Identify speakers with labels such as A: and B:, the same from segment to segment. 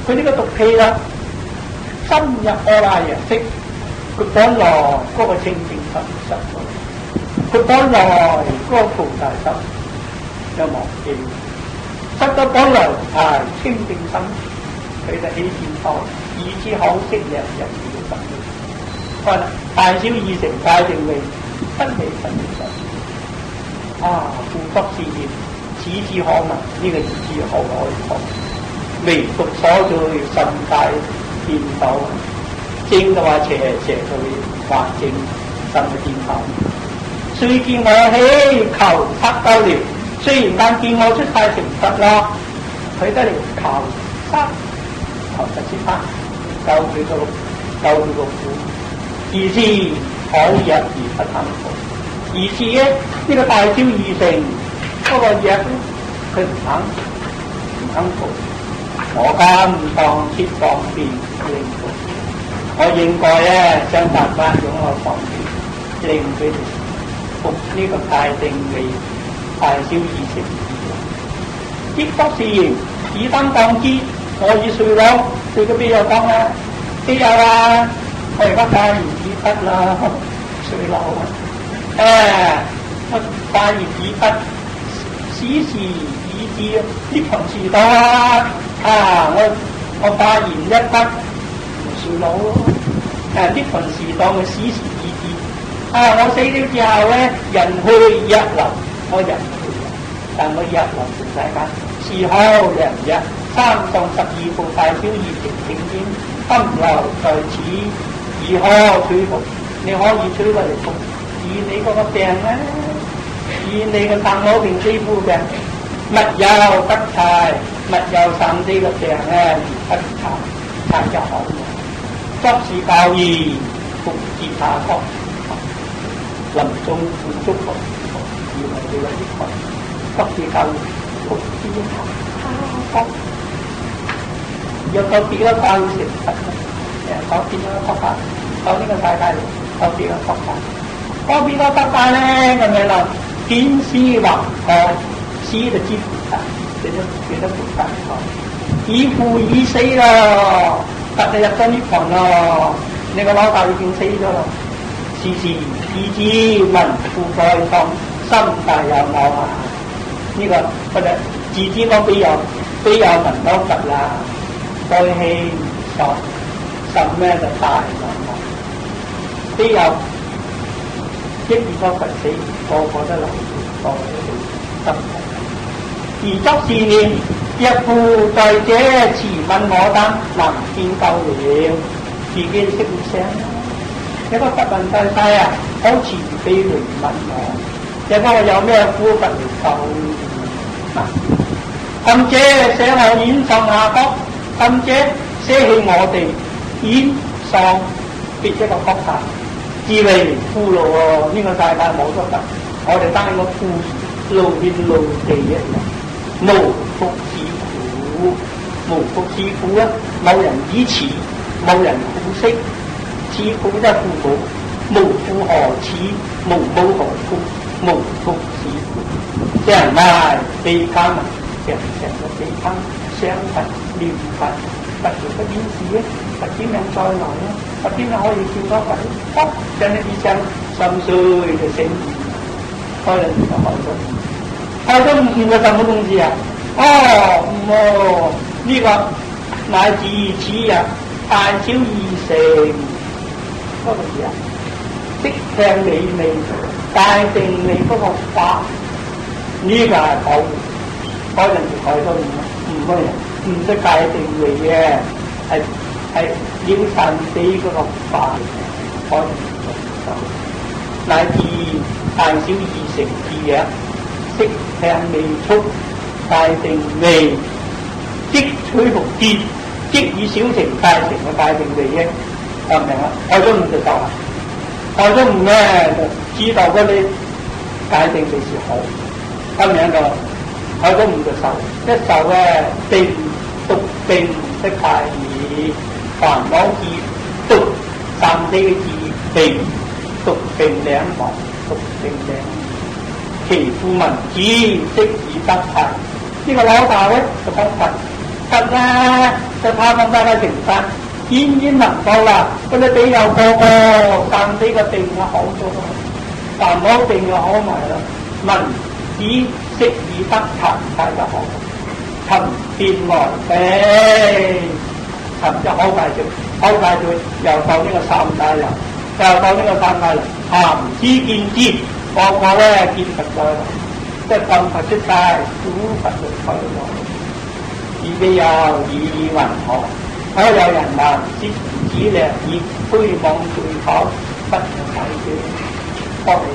A: 佢呢個毒氣啦，深入阿賴耶識，佢本來嗰個清淨心失咗，佢本來嗰個菩提心又忘記，失咗本來係清淨心，佢就起見多，以至可惜良人嘅心。可能大小二乘界定位，真係真實啊！故執是言，此之可能，呢個字可可唯獨所在甚大見到，正嘅話邪佢還正甚嘅見到。雖見我起求測得了，雖然但見我出太成實啦，佢得嚟求測求實先得，救佢個苦。而是可入而不肯服，而是咧呢個大小二乘嗰個嘢，佢唔肯服。我今當設方便令服，我應該咧想辦法用個方便令佢哋服呢個大定嘅大小二乘。亦不是言以身當知，我以水佬，佢嗰邊有講啦，邊有啦？我而家帶完紙筆啦，水流我帶完紙筆，時時以至呢盤時代我帶完一筆水流呢盤時代嘅時時以至我死咗之後咧，人去日流，我人去但我日流全世界，是好良日312部大小二乘正經，分流在此。如何取服？你可以取過嚟服，以你嗰個病咧，以你個腎癆病肌膚病，密有得柴，密有腎啲嘅病咧，而不柴，柴就好嘅。執事教義，服自他國，臨終付祝福，以為你個益群，執事教義，服自他國，有個別嘅教義成實。講邊個國家？講呢個世界嚟，講邊個國家？講邊個國家咧？咁樣啦，見思或學，思就知菩薩，變咗菩薩哦。已父已死咯，特地入咗涅槃咯。你個老豆已經死咗咯。時時以知聞父在當，心大有我啊！呢個佢就自知我必有聞到佛啦，再氣所。什咩就大能啦？必有一遇到佛死，個個都留住，個個都心痛。而執是念，若父在這慈憫我等，能見救了，自己識唔聲啦？一個佛問大細好慈悲嚟問我，一個有咩苦佛嚟救？甚者捨我演上下國，甚者捨棄我哋。演喪別一個國家，自為苦路喎。呢個世界冇得得，我哋當一個苦路天路地一樣，無福是苦，無福是苦啊！冇人支持，冇人苦惜，此苦即係苦苦，無苦何始？無何苦？無福是苦。即係賣地攤啊，成個地攤相佛念佛。佛條不顯示咧，佛點樣再來咧？佛點樣可以見到佛？將呢啲聲心碎嘅聲音開咗就開咗唔見咗什麼東西啊？呢個乃至此日大小二乘嗰個字啊，即聽你味界定你嗰個法，呢個係好開咗就開咗唔開人。唔識界定嚟嘅，係要神死嗰個法嚟嘅，開乃至大小二乘之嘢，識聽未出界定未，即取服見，即以小乘大乘嘅界定嚟嘅，明唔明啊？開咗悟就走啦，開咗悟咧就知道嗰啲界定嘅是好，咁樣就開咗悟就受，一受咧定。獨定識大義，煩惱字獨三四個字定，獨定兩行，獨定兩其父文字即以得法。呢個老大咧就講佛，得啦，就拋翻翻嘅成法，天然能夠啦，佢哋俾有個但呢個定就好咗，但冇定就好埋啦。文子識以得談太就好，尋變來尋就好快脆，好快脆又到呢個三大啦，又到呢個三大啦，談之見之，個個咧見佛咗啦，即係咁佛出晒，古佛就退咗。自己有以雲何？可有人話知子良以虛妄對口，不能解決，幫你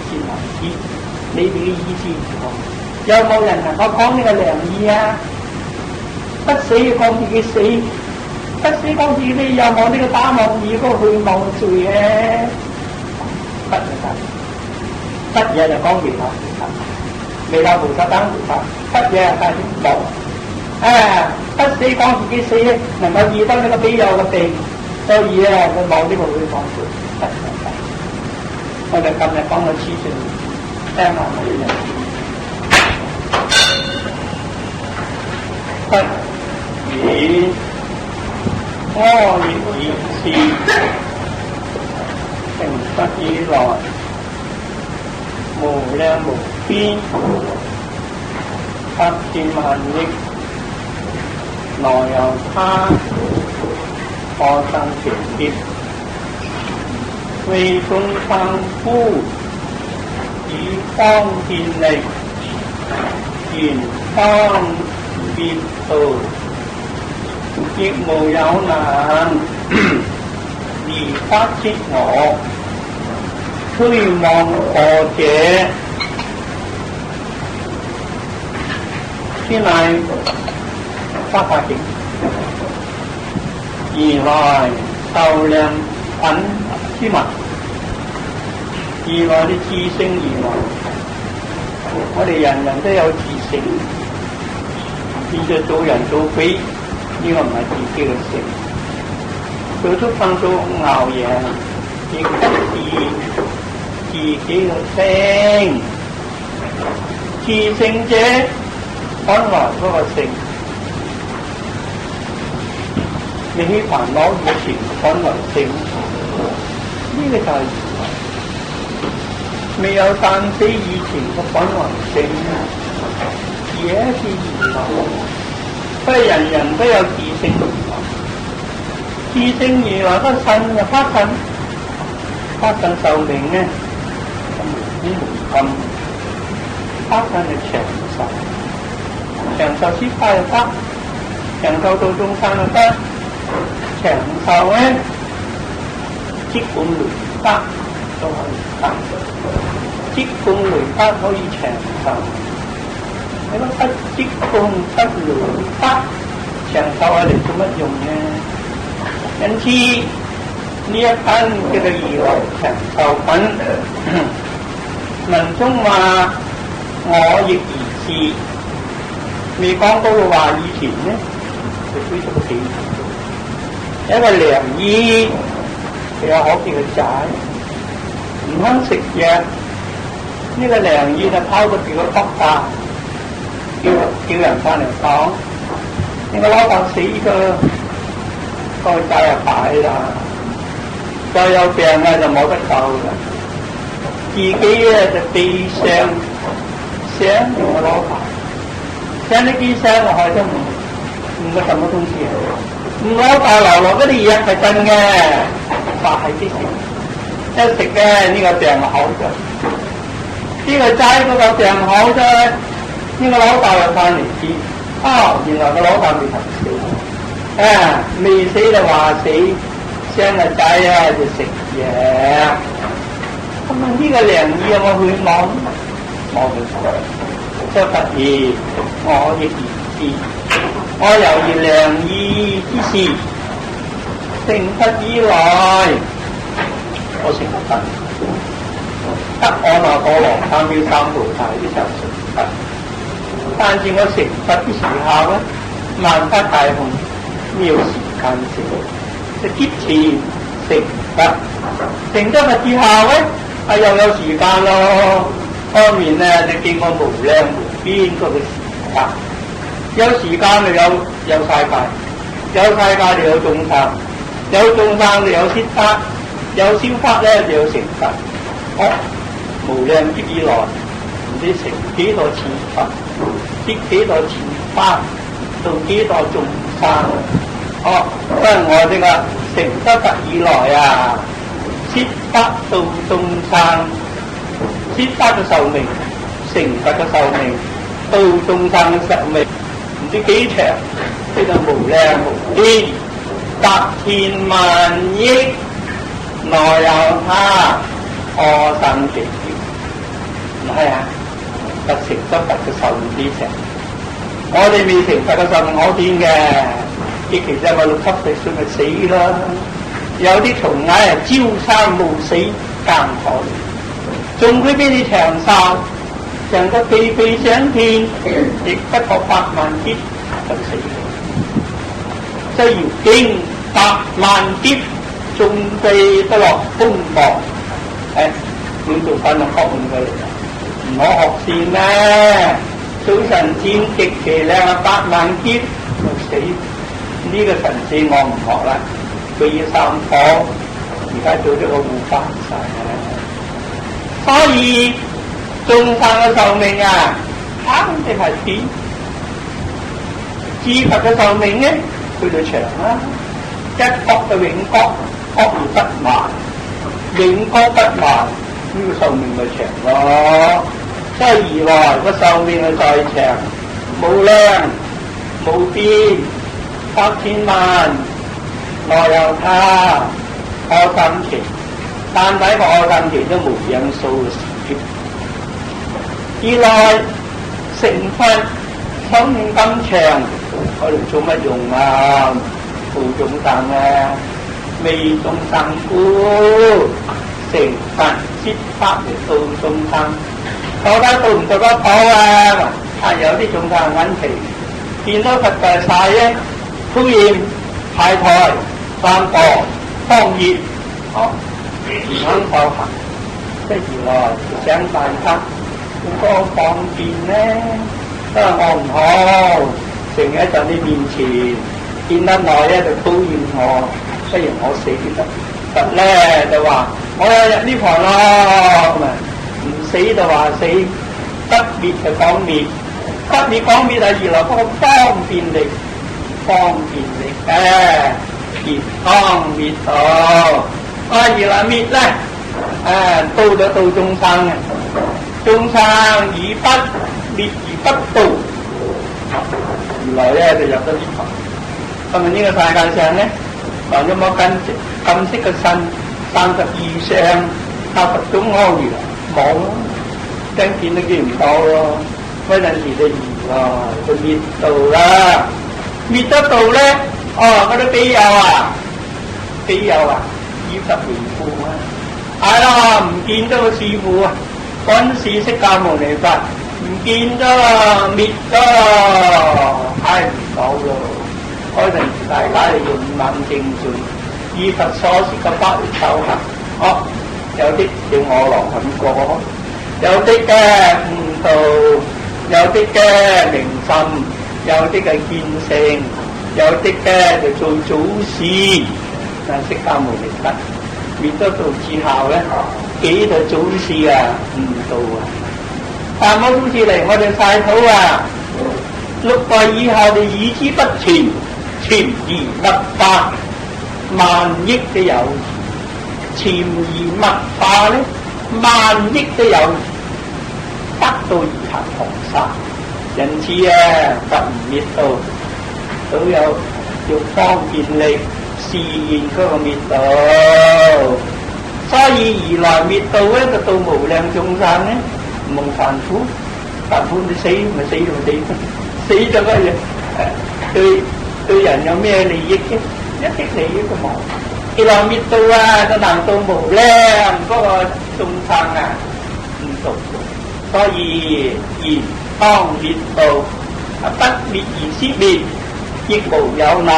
A: 先為知。你哋嘅意思如何？有冇人能夠講呢個良意啊？不死講自己死，不死講自己有冇呢個打妄語嗰個虛妄罪咧？不能得，不嘢就講彌勒菩薩，彌勒菩薩等菩薩，不嘢係冇。不死講自己死咧，能夠醫得呢個比有嘅病，所以咧佢冇呢個虛妄罪，不能得。我哋今日講個黐線。聽下我哋不以阿亦以是成佛以來，無量無邊百千萬億，內有他可生成劫，為眾生夫以方便力，言方便道，亦無有難，而發切我，虛妄何者？此乃法華經，而來受量品之物。而來啲自性而來，我哋人人都有自性，現在做人做鬼，呢個唔係自己嘅性，做畜生做牛羊，亦不是自己嘅性。自性者本來嗰個性，你起煩惱以前本來性，呢個就係未有誕死以前個本來性，也是而來，所以人人都有自性而來。自性而來個腎就發腎，發腎壽命呢，咁發腎就長壽，長壽先快就得，長壽到中生就得，長壽呢即管累得都可以得。即供累得可以長壽，你覺得即供得累得長壽係嚟做乜用呢？因此呢一品叫做如來長壽品。文中話我亦如是，未講到嘅話以前呢，就追咗個幾年，一個良醫，佢有可見嘅仔，唔肯食藥。呢個良醫就拋個住個北大，叫人翻嚟講，呢個老豆死咗，個仔就擺啦，再有病咧就冇得救啦，自己咧就悲傷，想用個老豆，想呢啲傷落去都唔個什麼東西啊，唔老豆流落嗰啲藥係真嘅，話係啲事，一食嘅呢個病就好咗。呢個仔嗰個病好咗，呢個老豆又翻嚟知，原來個老豆未死，未死就話死，生個仔就食藥。咁呢個良醫有冇去望？冇去望。即佛言：我亦如是，我由於良醫之事，成佛以來，我成佛。得我那波羅三藐三菩提的就成佛，但是我成佛的時候咧，萬法大雄妙時間成，就即前成佛。成咗佛之後咧，又有時間咯。方面咧，就經過無量無邊嗰個時間，有時間就有世界，有世界就有眾生，有眾生就有消法，有消法咧就有成佛。無量劫以來，唔知成幾多次佛，知幾多次法，到幾多眾生。因為我哋個成得佛以來啊，攝法度眾生，攝法嘅壽命，成佛嘅壽命，度眾生嘅壽命，唔知幾長，呢個無量無邊，百千萬億，內有他，阿僧祇劫，唔係啊，得成得佛嘅壽命幾長？我哋未成佛嘅壽命好短嘅。其實我60歲算咪死啦，有啲蟲蟻係朝生暮死更可憐，仲會比你長壽，長得飛飛上天，亦不過8萬劫就死了。即係要經8萬劫，仲避得落風暴。要做翻個學問佢嚟，唔可學善咩？早晨天極其亮8萬劫就死。呢個神仙我唔學啦，佢要3科，而家做咗個護法晒。所以眾生嘅壽命啊，肯定係短。至佛嘅壽命咧，佢就長啦。一國嘅永國，國而不壞，永國不壞，呢個壽命咪長咯。所以而來個壽命係再長，無量無邊。百千萬內有他，阿僧祇，單睇個阿僧祇都無量數嘅時劫。而來成佛壽命咁長，我哋做乜用啊？度眾生啊，未眾生故，成佛攝法嚟度眾生，到底度唔度得到啊？有啲眾生揾皮，見到佛在晒咧。敷衍派台散播荒熱，唔肯受行，即係原來想大家好多方便咧，都係我唔好，成日喺你面前見得耐咧就敷衍我，不如我死得，佛咧就話我有入呢行咯，咁啊唔死就話死，不滅就講滅，不滅講滅係原來嗰個方便力。方便力健康滅道，而來滅咧，到咗度眾生嘅，眾生以不滅而不度，原來咧就入咗呢行。咁啊呢個世界上咧，還有冇金色嘅身32相80種阿諛冇，真見都見唔到咯。嗰陣時就如來就滅度啦。滅得到咧，嗰啲比丘啊，以十年富啊，係啦，唔見咗個師傅啊，嗰陣時釋迦牟尼佛唔見咗啦，滅咗啦，睇唔到咯。嗰陣時大家用猛正進，以佛所說嘅法嚟修行，有啲叫我羅漢果，有啲嘅悟道，有啲嘅明心。有啲嘅見性，有啲嘅就做祖師，但釋迦牟尼佛滅得到之後咧，幾代祖師啊悟道啊，但冇祖師嚟我哋晒土啊，6代以後就已之不全，潛移默化萬億都有，潛移默化咧萬億都有，得到而行同沙。因此啊，佛唔滅道，都有要方便力示現嗰個滅道，所以而來滅道咧，就到無量眾生咧，冇凡夫，凡夫你死咪死就死，死咗嗰日對人有咩利益啫？一啲利益都冇。而來滅道啊，就難到無量嗰個眾生啊，唔度，所以當滅道，不滅而先滅，亦無有難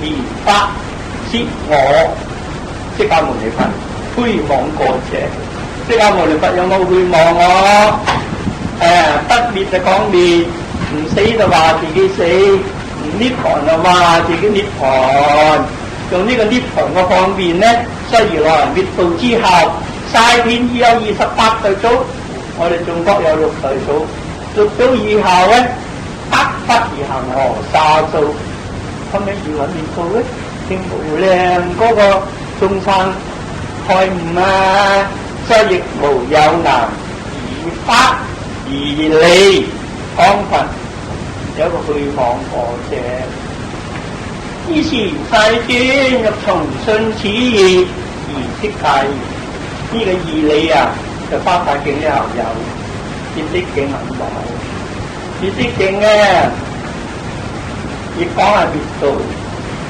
A: 滅法攝我。釋迦牟尼佛虛妄過者，釋迦牟尼佛有冇虛妄我？不滅就講滅，唔死就話自己死，唔涅槃就話自己涅槃。用呢個涅槃嘅方面咧，所以如來滅度之後，曬遍已有28代祖，我哋中國有6代祖，6祖以後咧，得不而行河沙數，咁樣如來滅度咧，正無量嗰個眾生開悟啊，所以亦無有難而發而離康佛，有一個去往過者。於是世尊入從信此義而釋戒。呢個義理啊，就花法經呢後有，結釋經冇。結釋經咧，亦講係滅度，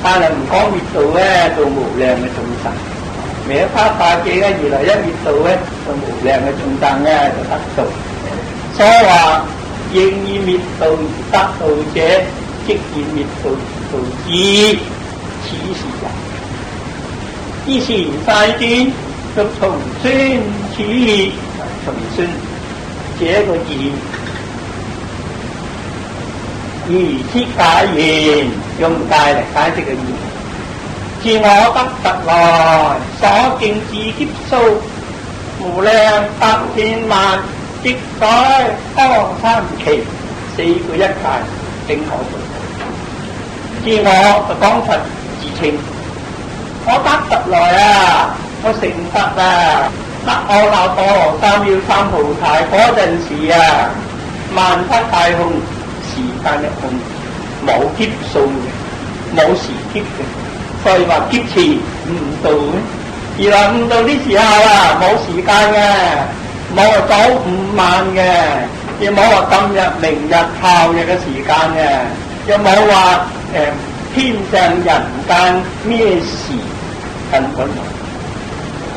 A: 但係唔講滅度咧，做無量嘅眾生。唯一花法經咧，原來一滅度咧，做無量嘅眾生咧就得度。所話應以滅度而得度者，即以滅度度之，此是人。於是世尊欲重宣此義，重宣這個義，而設解言，用戒嚟解釋個義。自我得佛來，所敬自劫數，無量百千萬，即在多三期，4個一界，正可做。自我就講佛自稱，我得佛來啊，我成佛啊，得阿耨多羅三藐三菩提嗰陣時啊，萬法大空，時間一空，冇劫數嘅，冇時劫嘅，所以話劫前悟道嘅。而來悟道啲時候啊，冇時間嘅，冇話早午晚嘅，亦冇話今日、明日、後日嘅時間嘅，又冇話天上人間咩事根本冇。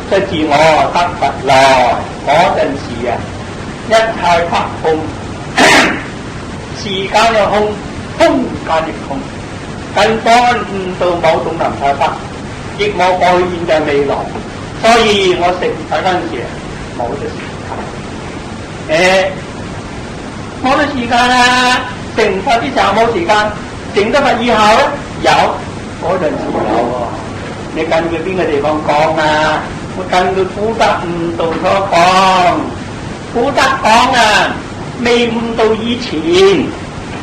A: 即係自我得佛來嗰陣時啊，一切不空，時間又空，空間亦空，根本悟到某種能太得，亦冇過去現在未來。所以我成佛嗰陣時冇咗時間，冇咗時間啊！成佛之前冇時間，成咗佛以後咧有，嗰陣時有喎。你根據邊個地方講啊？我根據古德悟道所講，古德講啊，未悟道以前，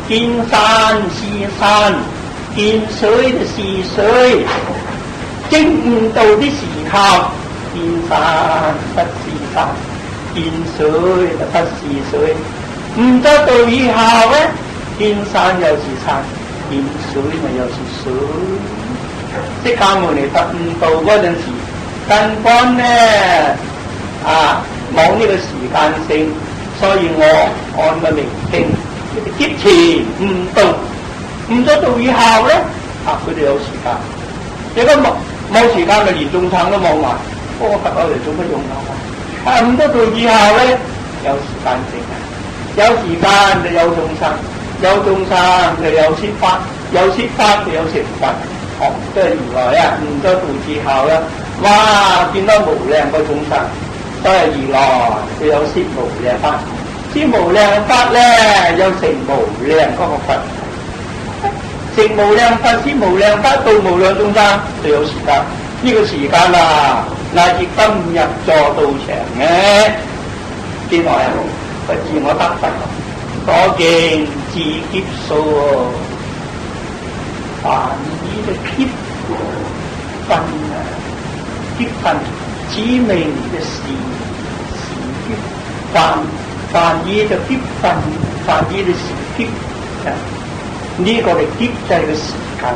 A: 見山是山，見水是水，正悟道的時候，見山不是山，見水就不是水。悟咗道以後咧，見山又是山，見水咪又是水。釋迦牟尼佛悟道嗰陣時，根本咧冇呢個時間性，所以我按個名稱，劫前悟道，悟咗道以後咧，佢哋有時間。如果冇時間，咪連眾生都冇埋，嗰個佛攞嚟做乜用啊？悟咗道以後咧，有時間性，有時間就有眾生，有眾生就有説法，有説法就有成佛。即係如來啊，悟咗道之後啦，哇！見到無量個眾生，都係如來，佢有説無量法，説無量法咧，有成無量嗰個佛，成無量法，説無量法，到無量眾生就有時間。呢個時間啊，乃至今日座道場嘅，見來啊，不自我得佛，所見自劫數喎。凡以嘅劫分啊，劫分指明嘅時劫，凡以就劫分，凡以嘅時劫啊，呢個係劫制嘅時間。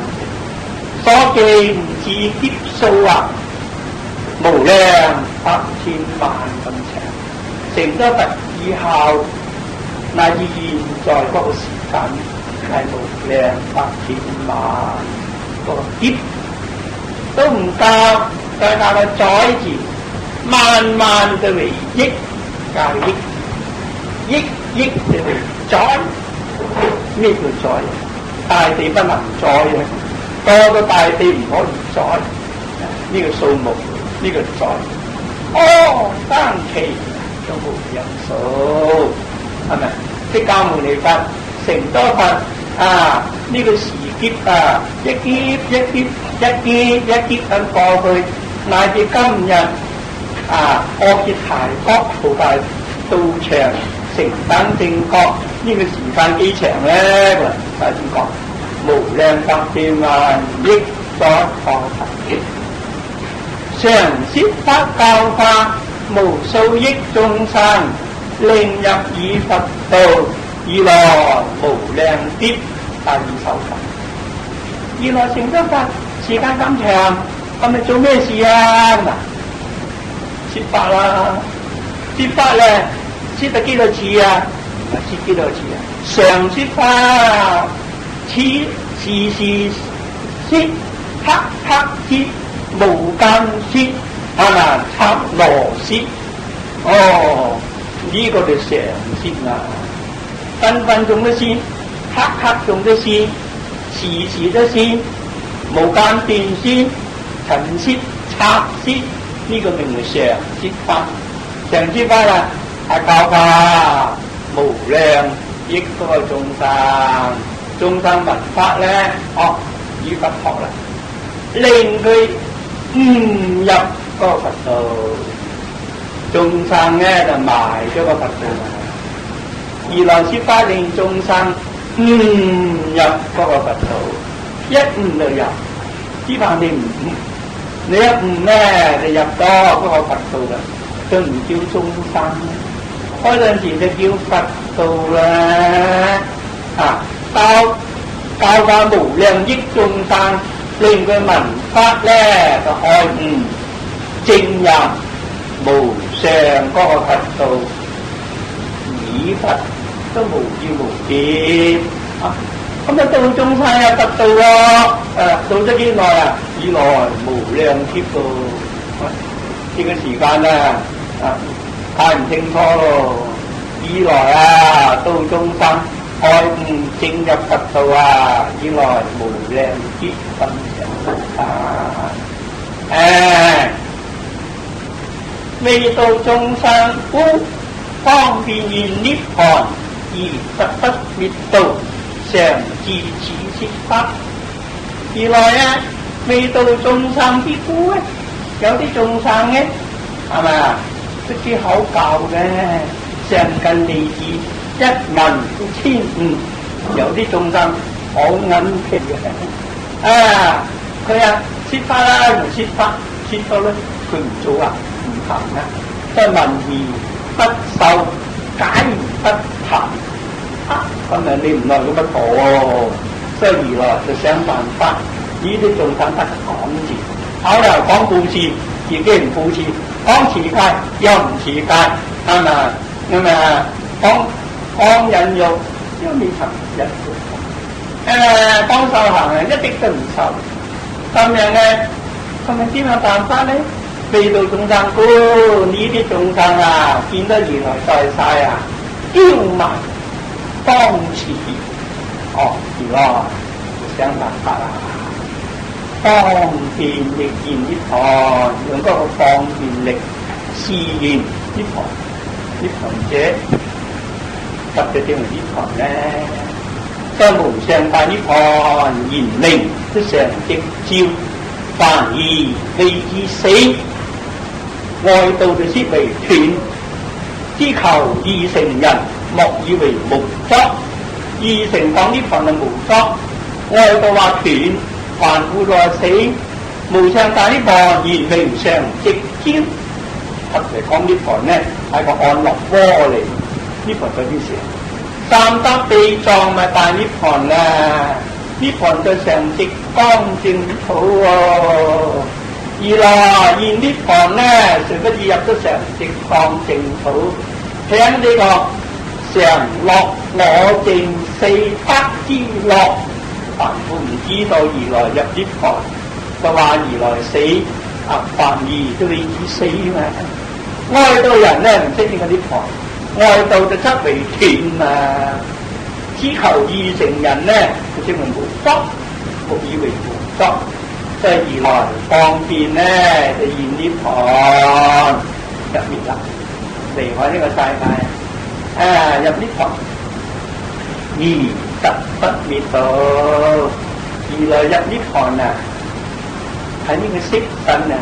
A: 所見自劫數啊，無量百千萬咁長。成咗佛以後，乃至現在嗰個時間。係無量百千萬個劫都唔夠，再加個載字，萬萬嘅為億加億，億嘅為載。咩叫載？大地不能載嘅，多個大地唔可以載。呢個數目，呢個載。生期都冇人數，係咪？釋迦牟尼佛成咗佛呢個時劫一劫一劫一劫一劫咁過去，乃至今日惡結提多菩提道場成等正覺，呢個時間幾長咧？大家點講？無量百千萬億所破提，常攝法教化無數億眾生，令入以佛道，以來無量劫大意受佛。以來成咗佛，時間咁長，係咪做咩事啊？攝法啦，攝法咧，攝得幾多次啊？攝幾多次啊？常攝法，時時攝，刻刻攝，無間攝，係嘛？剎那攝，呢個就常攝啦，分分鐘都攝，刻刻鐘都攝，時時都攝，無間斷攝，塵攝、剎攝，呢個名為常攝法。常攝法啦，係教化無量億多眾生，眾生聞法咧，以佛學啦，令佢悟入嗰個佛道。眾生咧就埋咗個佛道，而來攝法令眾生悟入嗰個佛道，一悟就入。只怕你唔悟，你一悟咧就入咗嗰個佛道啦，就唔叫眾生，嗰陣時就叫佛道啦。教化無量億眾生，令佢聞法咧就開悟證入無上嗰個佛道，以佛都無要無劫。咁到眾生有佛道到咗幾耐啊？以來無量劫度，呢個時間太唔清楚咯。以來到眾生開悟證入佛道以來無量劫分未到眾生故方便現涅槃，而實不滅道，常自此攝法。而來未到眾生之故有啲眾生咧，係咪識啲口教嘅，上近利智，一聞千悟。有啲眾生好隱僻嘅，佢攝法啦，唔攝法，攝到咧佢唔做唔行即係聞而不受，解而不談。咁你唔來咁乜妥？所以而來就想辦法，呢啲眾生得講字，後來講故事，自己唔故事，講持戒又唔持戒，係咪？咁講忍辱，又未曾忍辱。講修行一啲都唔受。咁樣咁咪點樣辦法咧？未到眾生故，呢啲眾生見得如來在晒驕慢當持，如來想辦法方便力現涅槃，用嗰個方便力示現涅槃。涅槃者特別點為涅槃咧？將無上大涅槃言明都常直照，凡疑未至死，外道就悉為斷，知求二乘人莫以為無作，二乘講涅槃係無作，外道話斷，凡故來死，無上大涅槃言明常直照。特別講涅槃咧係個安樂窩嚟，涅槃嗰啲事。三德地藏咪大涅槃涅槃就常直光淨土而來現涅槃咧，誰不知入咗常直光淨土？聽呢個常樂我淨四德之樂，凡夫唔知道而來入涅槃，就話而來死凡疑都未至死嘛。外道人咧唔識呢個涅槃，外道就則為斷只求二乘人咧就稱為無作，無以為無作，所以而來方便咧就現涅槃入滅啦，離開呢個世界入涅槃。而實不滅道。如來入涅槃啊，喺呢個色身啊，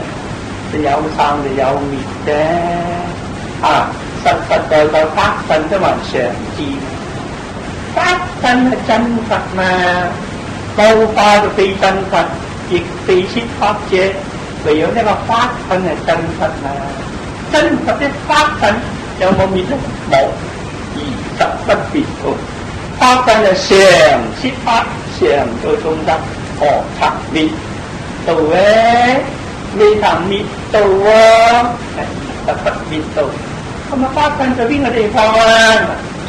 A: 就有生就有滅啫。實實在在法身都還常知，法身係真佛嘛，道化就非真佛，亦非設法者，唯有呢個法身係真佛嘛。真佛的法身有冇滅咧？冇，而實不滅道。法身係常設法，常做眾生，何曾滅道咧？未曾滅道喎，實不滅道。咁啊，法身在邊個地方啊？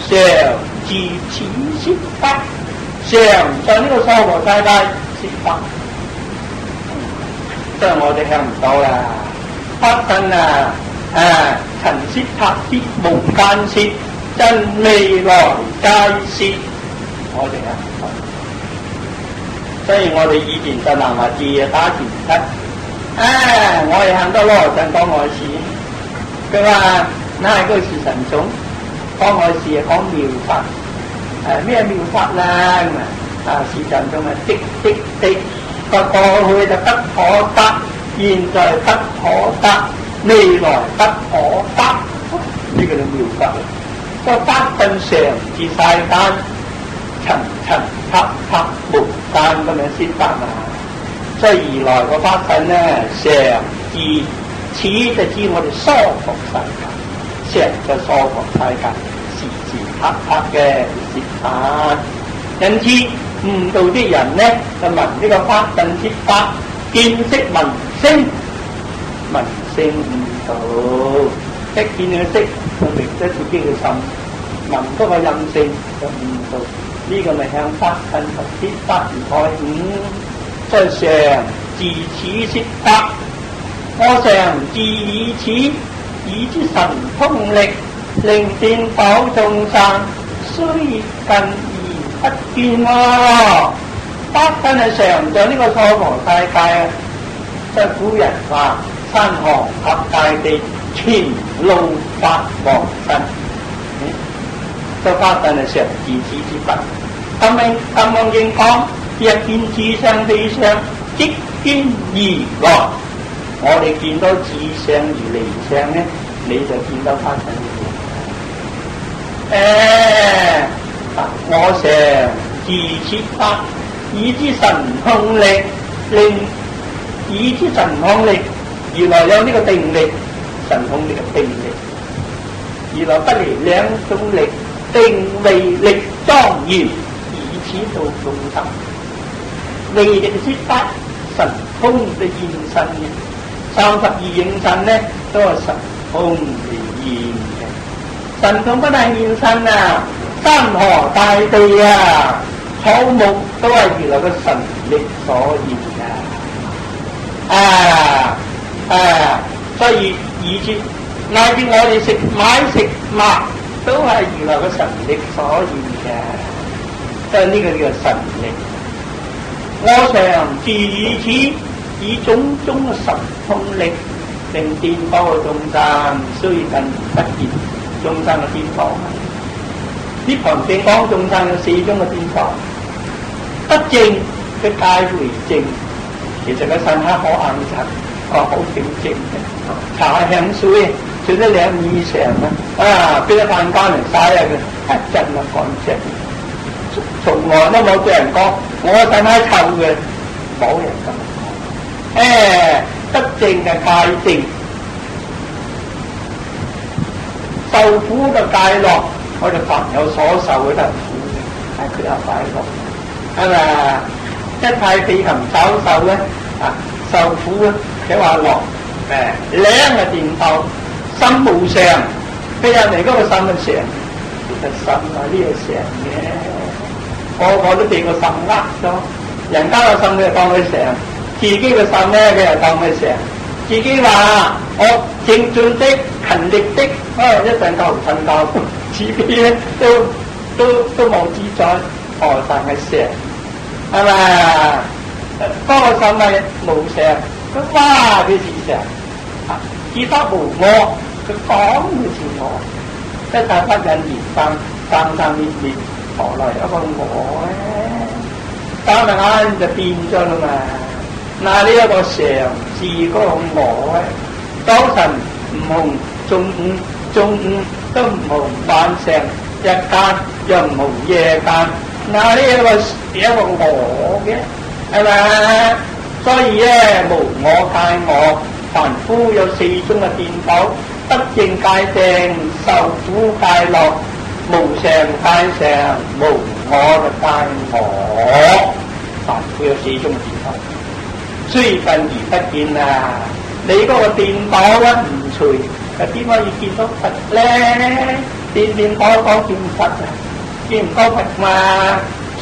A: 常自此設法，常在呢個娑婆世界設法，所以我哋向唔到啦。法身陳設塔設無間設，真未來皆設，我哋向唔到。所以我哋以前就南華字打前七，我哋行到羅陣講外事，佢話那係嗰個是神種，講外事講妙法，咩妙法啦？是神種的，過去就不可得，現在不可得，未來不可得，呢個就妙法。個法身常自世間，層層塔塔無間咁樣先得啊！所以而來個法身咧，常自此就知我哋娑婆世界，成個娑婆世界時時刻刻嘅設法。因此悟道啲人咧，就聞呢個法身設法，見識聞聲，聞聲悟道。一見佢識，就明得自己嘅心；聞嗰個音聲，就悟道。呢個咪向法身同設法而開悟。所以常自此設法，我常自以此，以之神通力，令電寶眾生，雖近而不見喎。法身係常在呢個娑婆世界啊！即係古人話：山河合大地，全露法王身。個法身係常自此設法。咁樣應講，若見自相非相，即見而來。我哋見到自相而離相咧，你就見到法身。我常自設法，以之神通力，以之神通力，原來有呢個定力，神通力嘅定力。原來不離兩種力，定為力莊嚴。此道眾生，為力設法，神通嘅現身嘅32應身咧，都係神通嚟現嘅。神通不但現身啊，山河大地啊，草木都係原來嘅神力所現嘅。所以以至乃至我哋買食物，都係原來嘅神力所現嘅。所以呢個叫神力。我常自以此，以種種嘅神通力，令顛倒嘅眾生，雖近不見。眾生嘅顛倒，呢盤經講眾生有4種嘅顛倒。不正嘅皆為正，其實個身體好硬實，好正正嘅。搽下香水，除咗2米長啊，俾啲飯乾嚟曬下佢，一陣就乾淨。從來都冇對人講我身體臭嘅，冇人咁講。不正嘅戒正，受苦嘅戒樂，我哋凡有所受嘅都係苦嘅，但係佢有快樂，係咪？一太被禽走受咧，受苦咧，佢話樂，靚嘅電頭，心無常，俾人哋嗰個心係常，其實心呢係常嘅。個個都被個心呃咗，人家個心佢就當佢常，自己個心咧佢又當佢常。自己話我正進的、勤力的，一陣覺唔瞓覺，自己咧都冇自在，但係常，係咪？嗰個心係無常，佢話佢是常，自得無我，佢講佢是我，一旦不忍而生，生生滅滅。何來一個我咧？眨下眼就變咗啦嘛。嗱，呢一個常字嗰個我咧，早晨唔紅，中午都唔紅，晚上日間又唔紅，夜間嗱，呢一個我嘅係咪？所以咧，無我界我，凡夫有四種嘅顛倒，得正界正，受苦界樂，無常界常，無我嘅界我。凡夫有四種嘅顛倒，雖近而不見啊！你嗰個顛倒啊唔除，又點可以見到佛咧？顛倒見佛啊，見唔到佛嘛？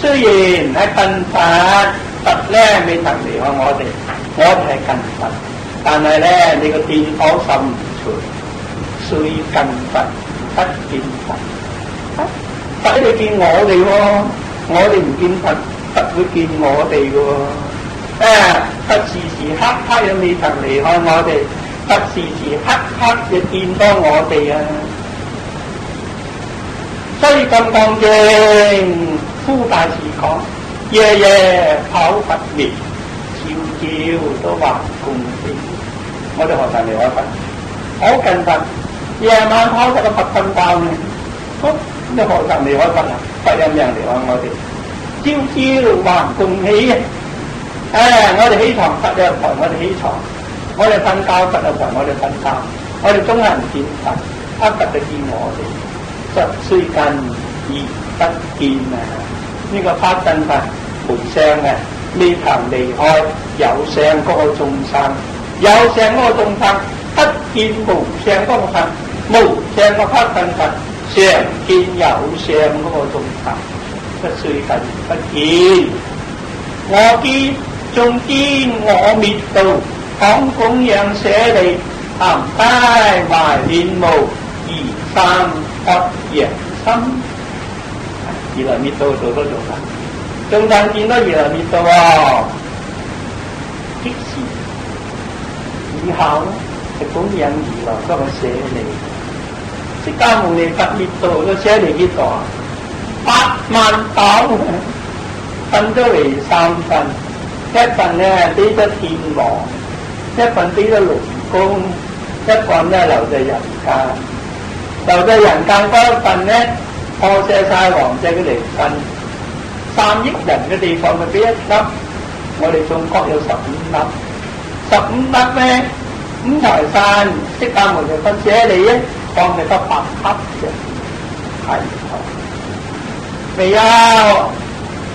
A: 雖然喺近佛，佛咧未曾離開我哋係近佛，但係咧你個顛倒心唔除，雖近佛不見佛。佛你見我哋喎，我哋唔見佛，佛會見我哋嘅喎。佛時時刻刻又未曾離開我哋，佛時時刻刻又見到我哋啊！所以咁講嘅夫大士講，夜夜跑佛面，朝朝都話共喜。我哋何曾離開佛？好近佛，夜晚跑得個佛瞓覺嘅，咁你何曾離開佛啊？佛有咩人離開我哋？朝朝話共喜啊！我哋起床，佛又陪我哋起床；我哋瞓覺，佛又陪我哋瞓覺。我哋終係唔見佛，佛就見我哋。實雖近而不見啊！呢個法真佛無相嘅，未曾離開有相嗰個眾生，有相嗰個眾生不見無相嗰個佛，無相嗰個法真佛常見有相嗰個眾生，實雖近而不見。我見縱見我滅度，倘供養捨利，咸皆懷戀慕，而三惡揚心。如來滅度做多做啦，眾生見到如來滅度喎，即時以後係供養如來嗰個捨利。釋迦牟尼佛滅度個捨利幾多啊？8萬斗，分咗嚟3份。一份咧俾咗天王，一份俾咗龍宮，一份咧留在人間。留在人間嗰一份咧，破瀉晒王者嘅嚟分。3億人嘅地方咪俾1粒，我哋中國有15粒，15粒咧五財散，釋迦牟尼佛捨利咧，放係得8粒嘅，係未有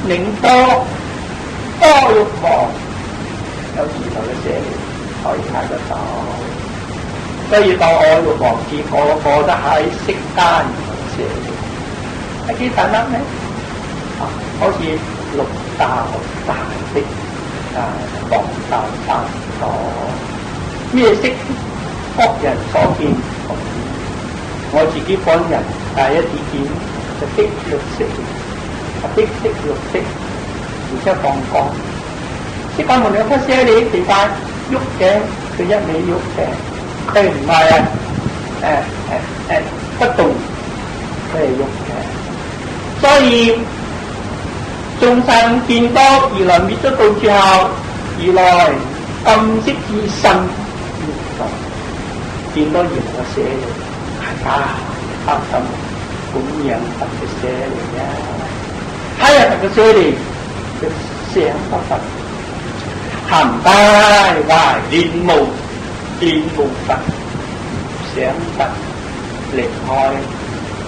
A: 寧多。多欲望有時頭嘅捨利可以睇得到，所以當我欲望字個得喺色間捨利，係幾簡單咧？好似六道大的黃道三朵，咩色？各人所見同。我自己本人第一次見就的綠色，的色綠色。而且放光，釋迦牟尼佛捨利地塊喐嘅，佢一味喐嘅，佢唔係不動，佢係喐嘅。所以眾生見到如來滅咗度之後，如來禁色至身滅度，見到如來嘅捨利，大家發心供養佛嘅捨利啊！睇下佛嘅捨利。想不佛，咸皆懷戀慕佛，想佛離開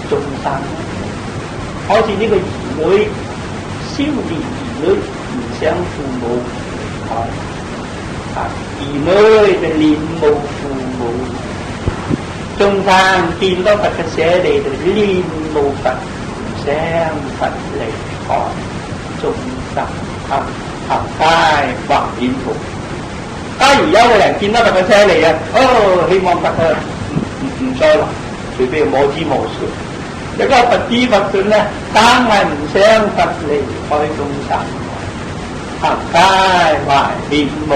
A: 眾生。好似呢個兒女，少年兒女唔想父母離開，兒女就戀慕父母。眾生見到佛嘅捨利就戀慕佛，唔想佛離開眾生。咸皆懷戀慕。假如有個人見到佛嘅捨利啊，希望佛唔再來，除非無知無說。如果佛知佛信咧，梗係唔想佛離開眾生。咸皆懷戀慕，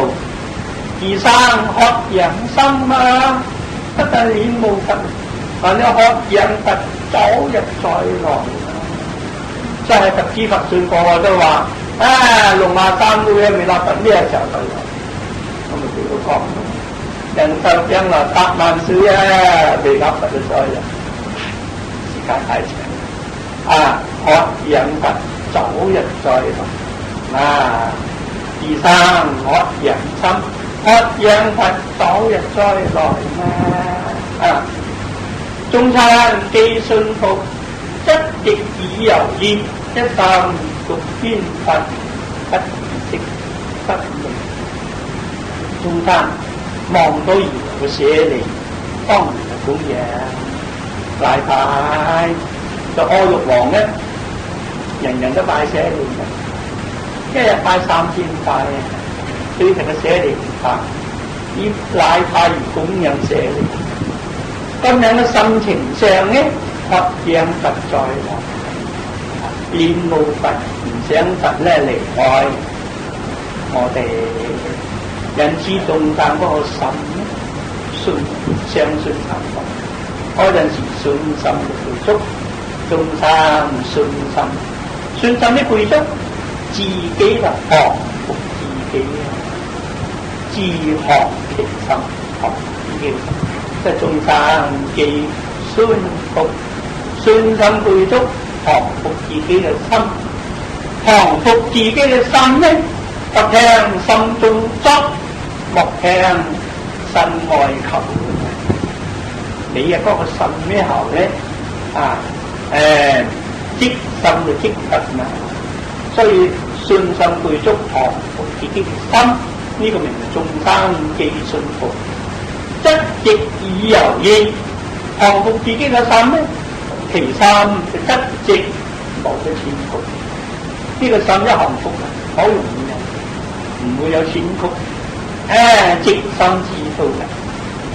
A: 自生渴仰心啊！不但戀慕佛，還有渴仰佛早日再來。即係佛知佛信個個都話龍華三會嘅彌勒佛呢個時候到咗，咁咪叫到講人壽將來8萬歲彌勒佛就在啦，時間太長渴仰佛早日再來第三渴仰心，渴仰佛早日再來眾參既信服，則亦已猶厭，一旦逐邊佛，不識不明。眾參望到如來嘅舍利，當然係供養禮拜。就阿育王咧，人人都拜舍利嘅，一日拜3000塊，對佢嘅舍利唔拜，以禮拜而供養舍利。咁樣嘅心情上咧，渴仰佛再來，戀慕佛，唔想佛咧離開我哋。因此眾參嗰個心咧，相信三寶，嗰陣時信心嘅具足，眾參信心嘅具足，自己就降服自己，自降其心，降自己。即係眾參既信服，信心具足，降服自己嘅心，降服自己嘅心咧，不聽心中執，莫聽身外求。你嗰個心咩後咧即心就即得嘛，所以信心具足，降服自己嘅心，呢個名係眾參既信服，則亦已猶厭。降服自己嘅心咧，其心就則直冇咗淺曲。呢個心一降服好容易嘅，唔會有淺曲。直心自度嘅，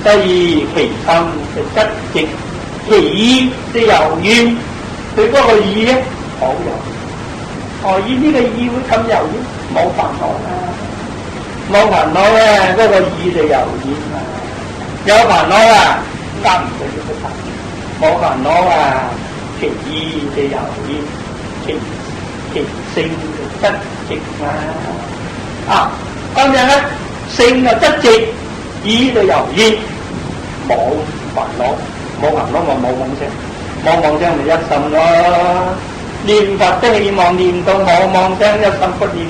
A: 所以其心就則直，其意就猶厭。佢嗰個意咧好柔，意呢個意會咁柔厭，冇煩惱冇煩惱咧，嗰個意就柔厭有煩惱啱唔對佢煩，冇煩惱其意就柔厭，其性就則直咁樣咧，性就則直，意就柔厭，冇煩惱咪冇妄想。冇妄想咪一心咯，念佛都希望念到冇妄想，一心不念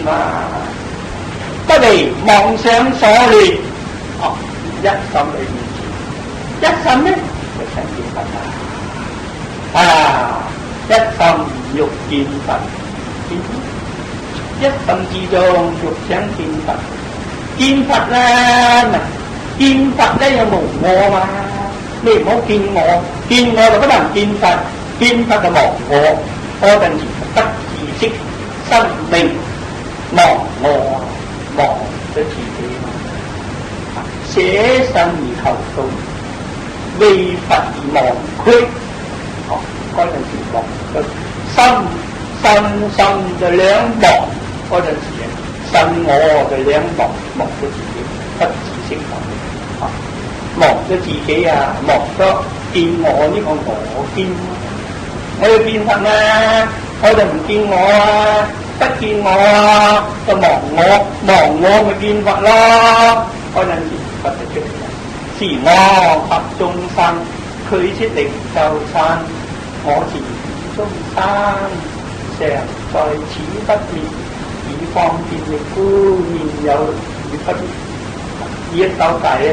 A: 不離妄想所戀。一心裏面一心咧就想見佛一心欲見佛，一心之中欲想見佛。見佛咧，見佛咧有無我嘛？你唔好見我，見我就不能見佛，見佛就忘我，嗰陣時得自識生命，忘我，忘咗自己，捨身而求道，為佛而忘軀，嗰陣時忘咗心就兩忘，嗰陣時身我就兩忘，忘咗自己，得自識忘咗自己忘咗見我呢個我見，我要見佛我就唔見我不見我就忘我咪見佛咯。嗰陣時佛就出嚟，是我合眾生，佢出嚟就參，我自眾生，常在此不滅，以方便力故，現有與不滅。呢一首偈咧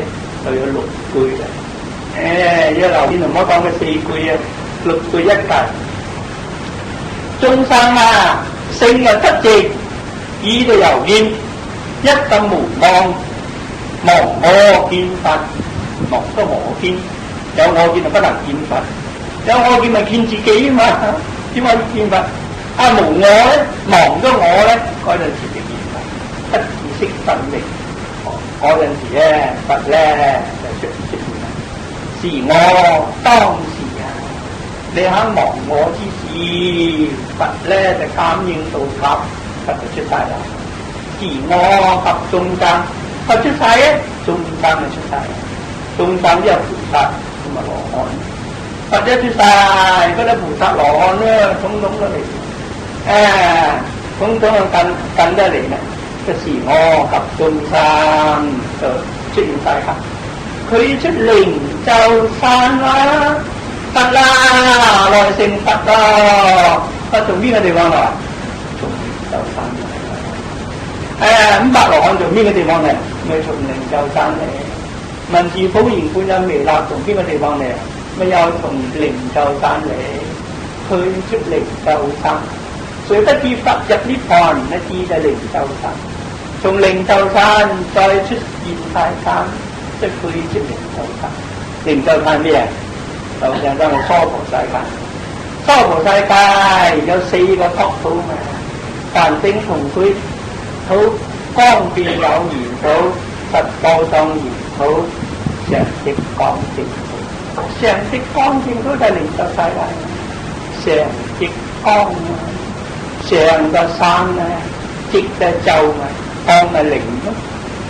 A: 就有6句嘅，一流先唔好講佢4句6句一偈。眾生性就則直，意就猶厭，一心無忘我見佛，忘咗我見，有我見就不能見佛，有我見咪見自己嘛，點可以見佛？無我咧，忘咗我咧，嗰陣時就見佛，得自識生命。嗰陣時咧，佛咧就出現啦。是我當時你肯忘我之時，佛咧就感應到塔，佛就出晒啦。是我合眾生，佛出晒咧，眾生就出晒。眾生之後菩薩同埋羅漢，佛一出晒，嗰啲菩薩羅漢咧，統統都嚟。咁近得嚟咧，個自我及眾生就出現晒啦。佢出靈鷲山啦，佛啦，來成佛啦，佛從邊個地方嚟啊？從靈鷲山嚟。咁伯羅漢從邊個地方嚟？咪從靈鷲山嚟。文殊普賢觀音彌勒從邊個地方嚟？咪又從靈鷲山嚟。佢出靈鷲山，誰不知佛入涅槃，一知就靈鷲山。從靈鷲山再出現泰山，即係佢出靈鷲山。靈鷲山咩啊？就係真係娑婆世界。娑婆世界有4個國土嘛，梵淨同居土、光變有緣土、實報莊嚴土、常寂光淨土。常寂光淨土就係靈鷲世界。常寂光啊，常個山啊，寂就咒啊，光咪靈咯，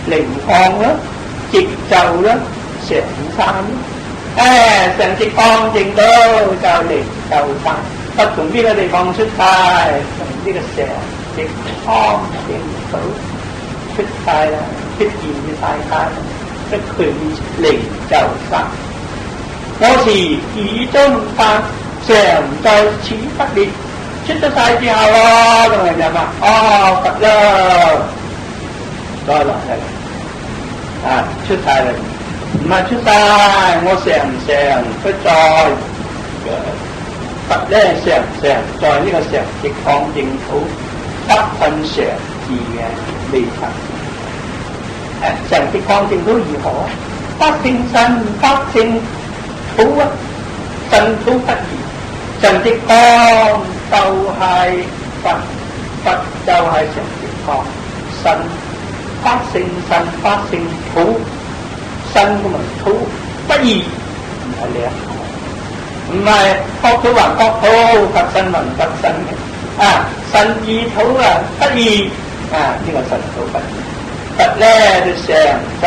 A: 靈光咯，寂咒咯，常山咯。常寂光淨土就靈鷲山。佛從邊個地方出世？從呢個常寂光淨土出世啦，出現嘅世界，即佢靈鷲山。我是與中山。常在此不滅，出咗世之後咯，咁人話佛啦，再落嚟出世啦，唔係出世，我常出在佛咧，常在呢個常寂光淨土不困常住嘅未曾。常寂光淨土如何？不勝身，不勝土啊，身土不移。常寂光就係佛，佛就係常寂光。身不勝身，不勝土，身咁咪土不異，唔係你唔係國土還國土，佛身還佛身嘅。身異土不異，呢個身土不異。佛咧就常在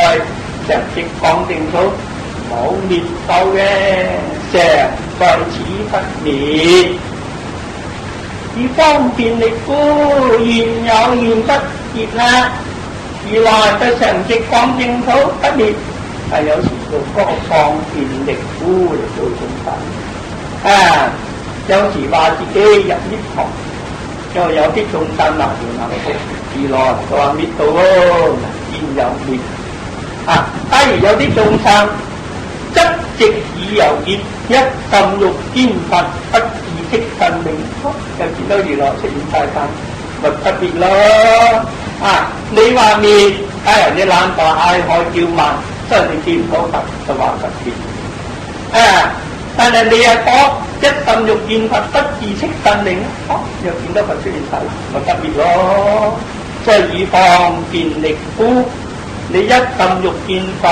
A: 常寂光淨土冇滅到嘅，常在此不滅。以方便力故，現有現不滅啦。如來嘅常寂光淨土不滅，係有時做嗰個方便力故嚟做眾生。有時話自己入涅槃，因為有啲眾生難料能服，如來就話滅到咯，現有滅。假如有啲眾生則直以由業，一心欲見佛，不自識分明，就見到如來出現世間，咪不滅咯。你話滅，你懶惰嗌海叫慢，所以你見唔到佛，就話不滅。但係你又講一心欲見佛，不自識分明，又見到佛出現世，咪不滅咯。即係以方便力故。你一心欲見佛，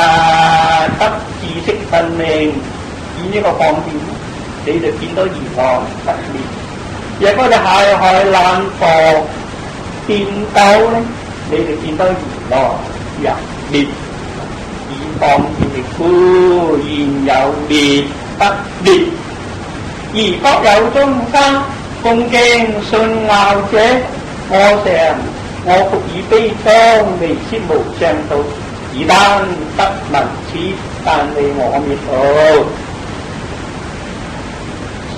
A: 不自識分明，以呢個方便，你就見到如來不滅。若果你懈怠懶惰顛倒咧，你就見到如來入滅。以方便力故，現有滅不滅。而各有眾生恭敬信樂者，我復以悲傷微切無上道，而單得聞此，但未我滅道。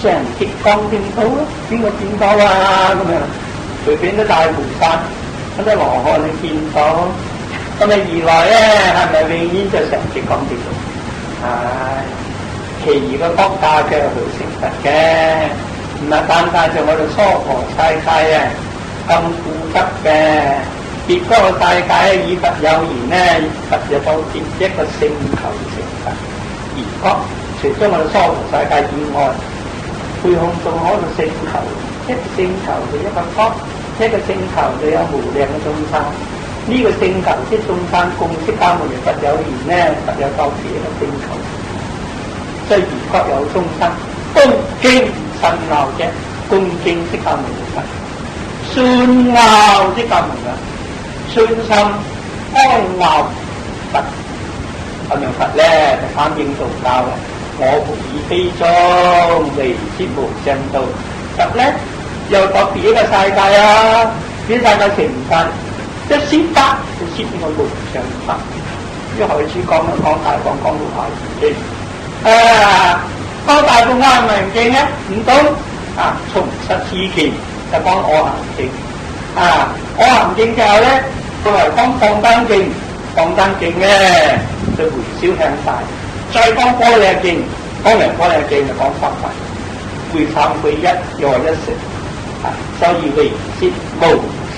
A: 常寂光淨土咯，邊個見到咁樣？隨便都大菩薩，嗰啲羅漢你見到，咁如來咧係咪永遠就常寂光淨土？其餘個國家嘅去成佛嘅，唔係單單就我哋娑婆世界咁固執嘅，別嗰個世界以佛有緣咧，佛就到結一個星球成佛。而確除咗我哋娑婆世界以外，配控眾好多星球，一個星球就一個確，一個星球就有無量嘅眾生。呢個星球啲眾生共釋迦牟尼佛有緣咧，佛有到其一個星球，所以而確有眾生恭敬信樂者，恭敬釋迦牟尼佛。信樂即係明啦，信心安樂佛，咁樣佛咧就反應道教嘅。我復以悲莊微切無上道，佛咧有特別嘅世界啊！呢世界成分一説法就説呢個無常法。一開始講大講到下經，講大部分係咪經咧？唔懂啊！從實施期就講我行經我行經之後咧，作為講放單經，放單經咧就回燒向大，再講般若經，講完般若經就講法法，會懺悔一又一成。所以為之無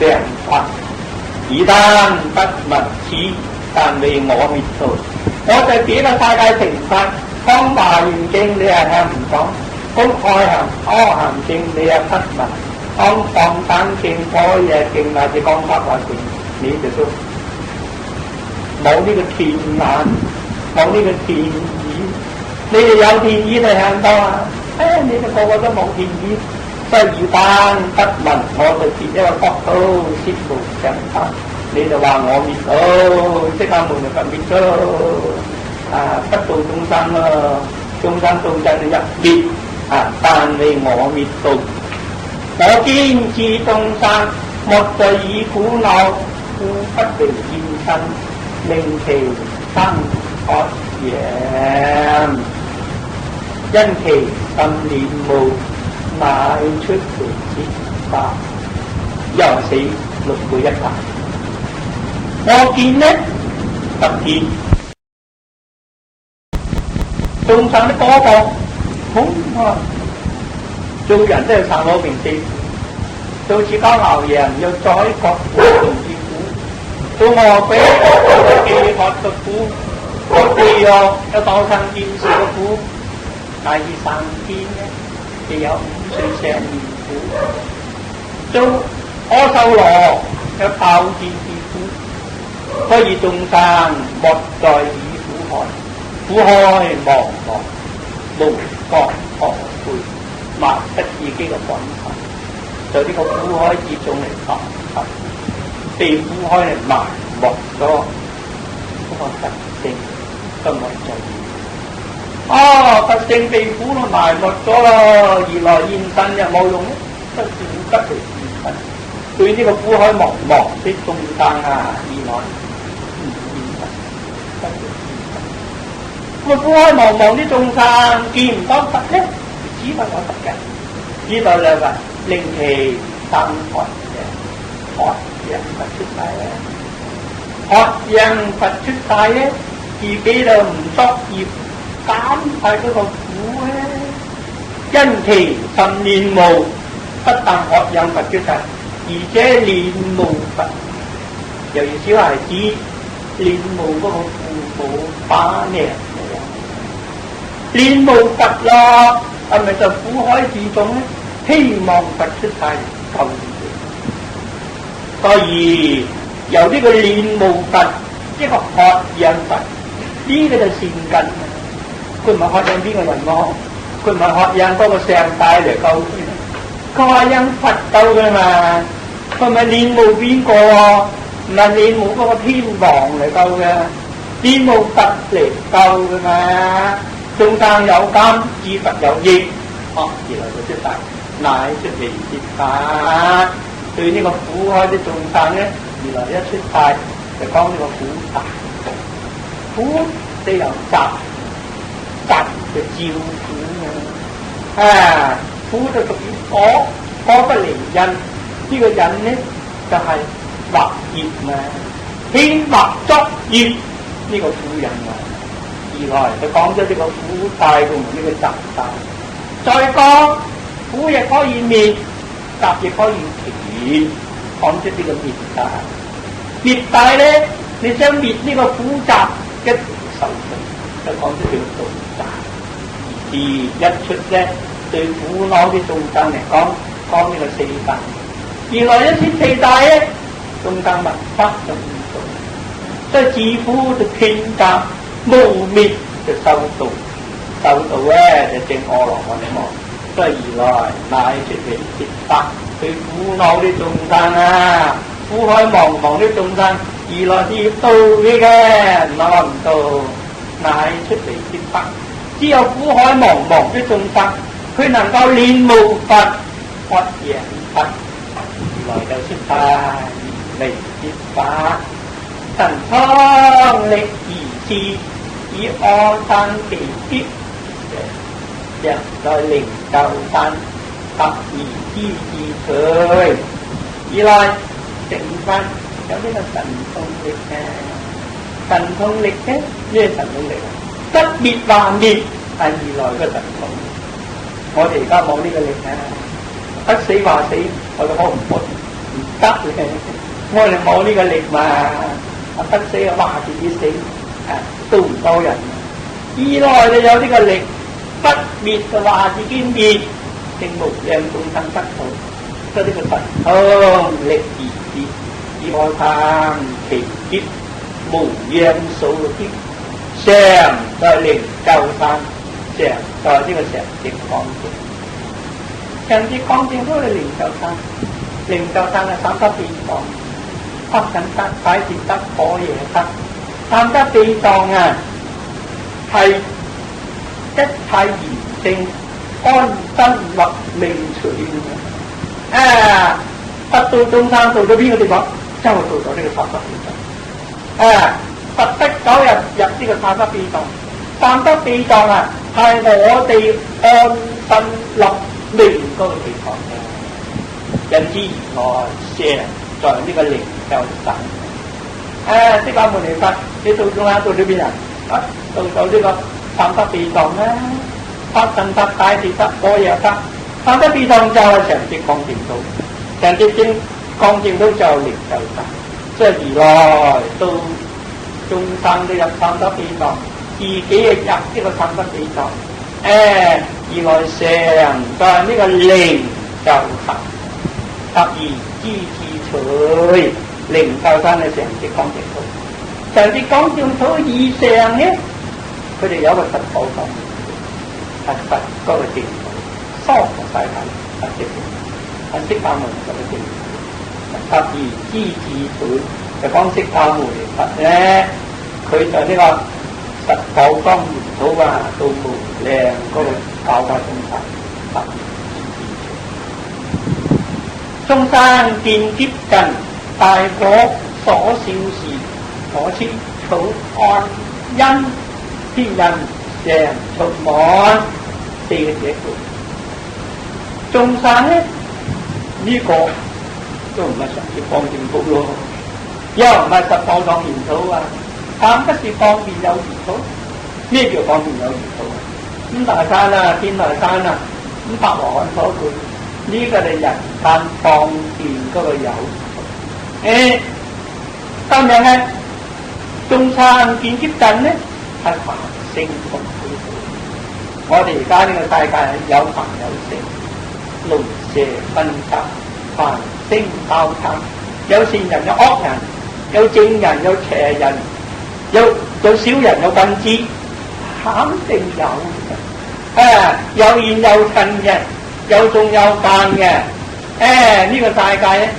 A: 常法，而但不聞此，但為我滅度。我就幾個世界成法，講華嚴經你係聽唔講，講愛行阿含經你係不聞，講放單經、般若經或者講法華經，你就都冇呢個天眼，冇呢個天耳。你哋有天耳就聽到啊！你哋個個都冇天耳。所以但不聞，我就設一個角度説無常法，你就話我滅到，即刻門就滅咗，不度眾生咯，眾生眾生就入滅，但為我滅度。我見知眾生莫在以苦惱，故不離見身，令其生惡業，因其心念無。乃出離之法，又死六倍一法。我見呢特見眾生的果報，好做人都要受我名地，做自家牛羊要宰割同之苦，做餓鬼要飢渴嘅苦，做地獄要道生見樹嘅苦，乃至上天呢亦有5歲成年苦，做阿修羅有爆戰之苦，所以眾生莫在以苦海，苦海茫茫，無方可悔，抹失自己嘅本分，就呢個苦海之中嚟發出，被苦海嚟埋沒咗嗰個特性，都冇在意。特性被苦都埋沒咗啦，而來現身又冇用咧，不是不離現身。對呢個苦海茫茫的眾生而來唔現身，不離現身。咁苦海茫茫啲眾生見唔到佛咧，只不過得嘅，呢度就話令其生學嘅學人佛出世咧，學人佛出世咧，自己就唔作業。減係嗰個苦咧，因其甚念無，不但學有佛出世，而且念無佛。由於小孩子念無嗰個父母把命嚟，念無佛啦，係咪就苦海之中咧？希望佛出世救佢。所以由呢個念無佛，一個學有佛，呢個就善根。佢唔係學印邊個人喎？佢唔係學印嗰個上帝嚟救佢，佢學印佛救嘅嘛。佢咪練無邊個喎？唔係練無嗰個天王嚟救嘅，練無佛嚟救嘅嘛。眾生有感，知佛有益，原來就出世，乃出離之法。對呢個苦海啲眾生咧，原來一出世就講呢個苦大，苦就由集。集就照苦苦就屬於果，果不離因。呢個因呢就係惑業嘛，牽惑作業呢個苦因啊。二來就講咗呢個苦大同埋呢個集大，再講苦亦可以滅，集亦可以斷，講出呢個滅大。滅大咧，你想滅呢個苦集一條受盡，就講出呢個道。而一出咧，對苦惱啲眾生嚟講呢個四大。原來一出四大咧，眾生聞法就唔到，所以自苦就偏集，無滅就修道，修道咧就證阿羅漢果。所以而來乃出離之法，對苦惱啲眾生苦海茫茫啲眾生，而來至到呢嘅攞唔到，乃出離之法。只有苦海茫茫的眾生，佢能夠念無佛，學贏不，原來就是大離之法。神通力而至，以阿僧祇劫人來靈救生，特而知自佢，以來成分有呢個神通力嘅。神通力嘅咩神通力啊？不滅還滅係如來嘅神通。我哋而家冇呢個力啊！不死話死，我哋可唔可唔得嘅？我哋冇呢個力嘛，不死話自己死，都唔多人。以來就有呢個力，不滅就話自己滅，正無量眾生得到，所以呢個神通力而至，以阿僧祇劫無量數劫，常在靈救生，常在呢個常寂光境。常寂光境都係靈救生，靈救生係三德地藏，不緊得、解脫得、可夜得。三德地藏啊，係一切賢聖安身立命隨啊！佛度眾生到咗邊個地方？就到咗呢個三德地藏。佛得9日入呢個三德地藏。三德地藏啊，係我哋安身立命嗰個地方嘅。因之而來常在呢個靈救生。釋迦牟尼佛，你到中間到呢邊啊？到呢個三德地藏啦，法身得、解脫得、可夜得。三德地藏就係常寂光淨土，常寂光淨土就靈救生。即係如來到眾生都入三德地藏，自己又入呢個三德地藏。如來常在呢個靈救生，特而知自取。靈救生嘅常寂光淨土，常寂光淨土以上呢，佢哋有一個實寶藏，係佛嗰個淨土，娑婆世界係釋迦牟尼佛嘅淨土，特而知自取，就講釋迦牟尼佛咧，佢就呢個實寶光淨土啊，到無量嗰個教化眾生，特而知自取。眾生見劫近，大火所少時，可切草岸因，天人常充滿四個這句。眾生呢，呢個都唔係常寂光淨土咯，又唔係實寶藏淨土啊，但不是方便有餘土。咩叫方便有餘土啊？咁大山啊，天台山啊，咁白羅漢所句呢個係人間方便嗰個有。今日咧，眾生見劫近咧，係凡聖同居土。我哋而家呢個世界有凡有聖，龍蛇混雜，凡聖交叉，有善人有惡人，有正人有邪人，有小人有君子，肯定有嘅。有善有親嘅，有眾有間嘅。呢個世界咧。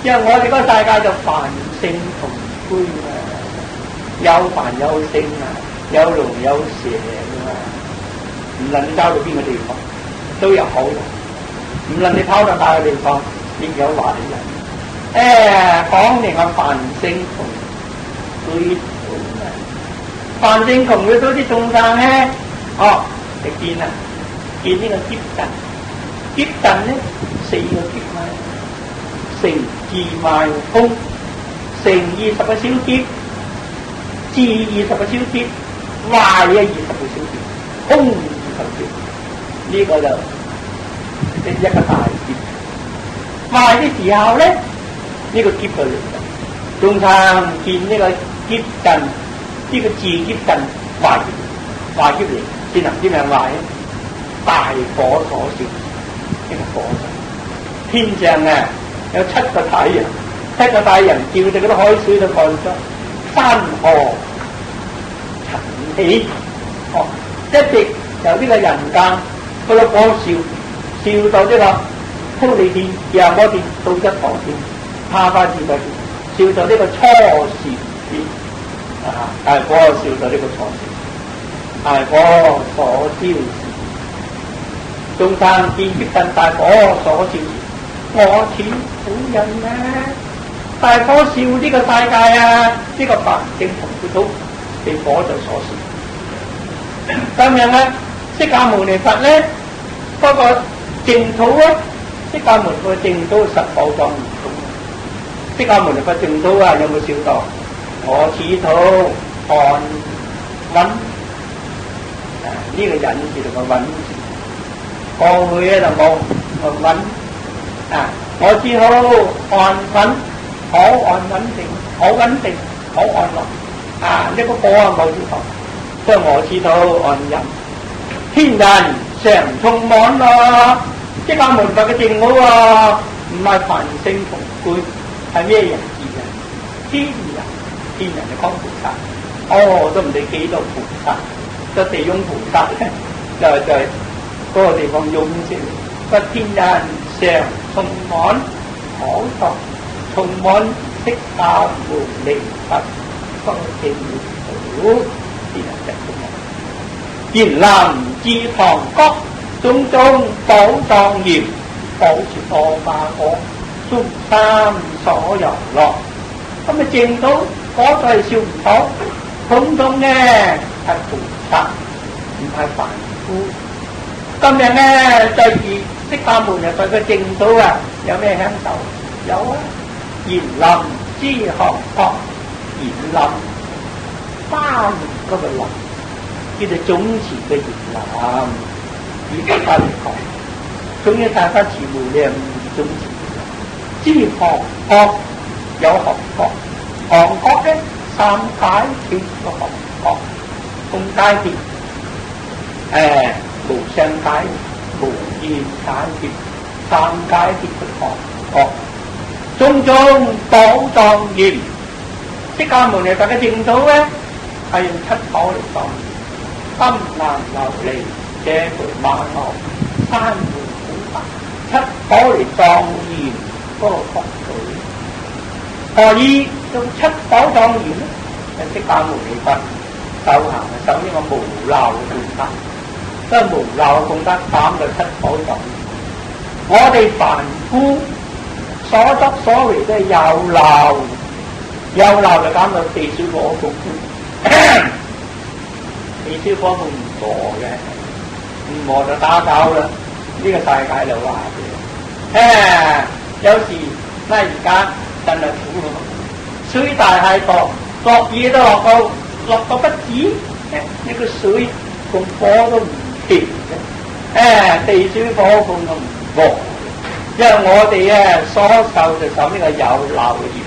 A: 因為我哋嗰個世界就凡聖同居啊，有凡有聖啊，有龍有蛇啊，唔論你走到邊個地方都有好人，唔論你跑到大嘅地方亦有壞人。講明係凡聖同居土啊，凡聖同居土啲眾生咧，你見啊，見呢個劫近，劫近咧4個劫嘛。成智賣空，成20個小劫，智20個小劫，壞嘅20個小劫，空20個劫，呢個就係一個大劫。壞嘅時候咧，呢個劫就嚟啦。眾生見呢個劫近，呢個智劫近，壞劫嚟，見能啲命壞咧，大火所燒，呢個火天上啊！有7個太陽，7個太陽照住嗰啲海水都看出山河塵起，一直由呢個人間嗰個火燒到呢個忉利天、夜摩天到一旁天，下翻至嗰天，燒到呢個初時天，大火燒到呢個初時，大火所燒時，眾生見劫近大火所燒時。我似古人啊，大火燒呢個世界啊，呢個凡正同佢都被火就所燒。咁樣咧，釋迦牟尼佛咧嗰個淨土啊，釋迦牟尼佛淨土實寶藏唔同。釋迦牟尼佛淨土啊，有冇笑到？我似土寒溫呢個忍字同個溫字，過去咧就冇個溫啊。我似土寒溫，好安穩定，好穩定，好安樂啊！呢個火啊冇要求，所以我似土安忍，天人常充滿咯。釋迦牟尼佛嘅淨土啊，唔係凡聖同居，係咩人字啊？天人，天人就講菩薩，都唔理幾多菩薩，個地涌菩薩咧，就嗰個地方用先。個天人常充滿，可作充滿釋迦牟尼佛個淨土，天人就充滿。然南至唐國，種種寶莊嚴，寶樹多花果，眾生所遊樂。咁啊淨土嗰度係笑唔到，統統咧係菩薩，唔係凡夫。今日咧就以釋迦牟尼佛嘅淨土啊，有咩享受？有啊，園林之學國，園林花園嗰個林，叫做總持嘅園林。以佛法嚟講，總要大家持無量總持。之學國有學國，學國咧三解脫個學國，共解脫，無相解、無現解脫、三解脫嘅學國，種種寶莊嚴。釋迦牟尼佛嘅淨土咧，係用七寶嚟莊嚴，金蘭琉璃這具瑪瑙珊瑚古柏，七寶嚟莊嚴嗰個國土。何以用七寶莊嚴咧？係釋迦牟尼佛修行嘅走呢個無漏嘅功德，所以無漏嘅功德減到七寶莊嚴。我哋凡夫所作所為都係有漏，有漏就減到地水火風。地水火風唔磨嘅，唔磨就打攪啦。呢個世界就話嘅，有時拉而家真係苦咯，水大係多，落雨都落到不止，呢個水同火都唔甜嘅，地水火風都唔磨。因為我哋咧所受就受呢個有漏嘅業，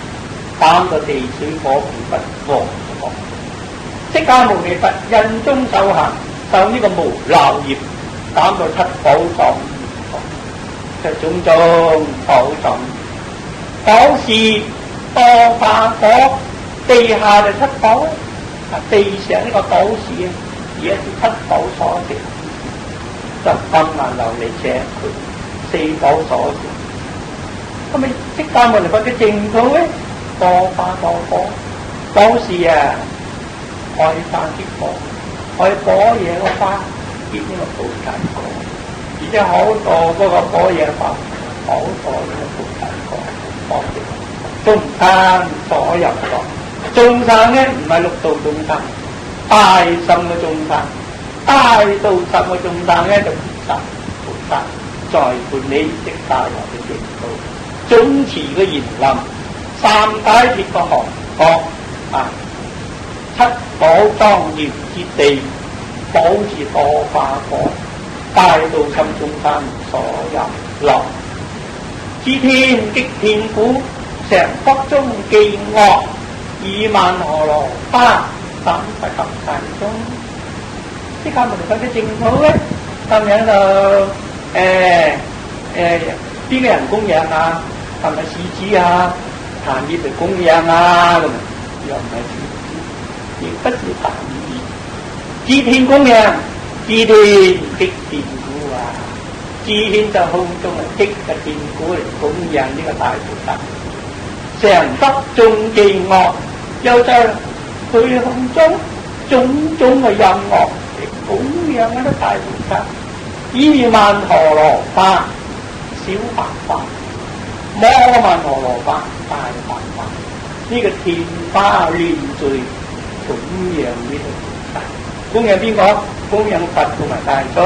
A: 減到地水火風不磨嘅國。釋迦牟尼佛印中受行，受呢個無漏業，減到七寶莊嚴，就種種寶莊。寶是多花果，地下就七寶，地上呢個寶是而家係七寶所成，就金蘭琉璃這具四寶所成。咁咪釋迦牟尼佛嘅淨土咧，多花多果，寶是啊，開花結果，開果嘢個花結呢個菩提果，而且好多嗰個果嘢花，好多呢個菩提果。眾生所有樂，眾生咧唔係六道眾生，大乘嘅眾生，大道十嘅眾生咧就菩薩在伴你釋迦牟尼嘅淨土，總持嘅園林，三解脫嘅學國啊，七寶莊嚴之地，寶是多花果，大道十眾生所有樂。知天極遍古，成國中伎樂，2萬河羅花，30及大中。釋迦牟尼佛嘅淨土咧，咁樣就邊個人供養啊？係咪獅子啊？壇葉嚟供養啊？咁又唔係獅子，亦不是壇葉。知天供養，知天極遍古啊！知天就空中係極嘅遍古嚟供養呢個大菩薩。成德眾伎樂，又在虛空中種種嘅音樂嚟供養呢個大菩薩。2萬河羅花，小白花，摩曼陀羅法大梵法，呢個天花亂墜供養呢個菩薩，供養邊個？供養佛同埋大眾，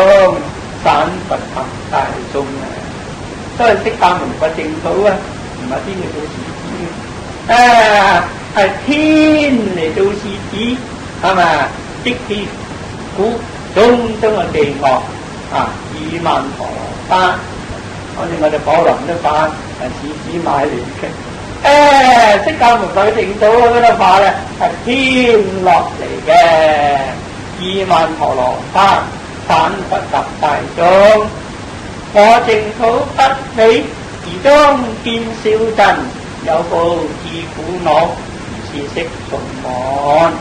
A: 散佛及大眾啊！所以釋迦牟尼佛淨土啊，唔係邊個做事子啊？係天嚟做事子，係咪？即天故種種嘅地樂啊，20萬陀羅花，反正我哋寶林都花係子子買嚟嘅。釋迦牟尼佛淨土嗰啲花咧係天落嚟嘅，20萬陀羅花，散佛及大眾。我淨土不美，而中見少陣，有報自苦惱，如是悉從滿。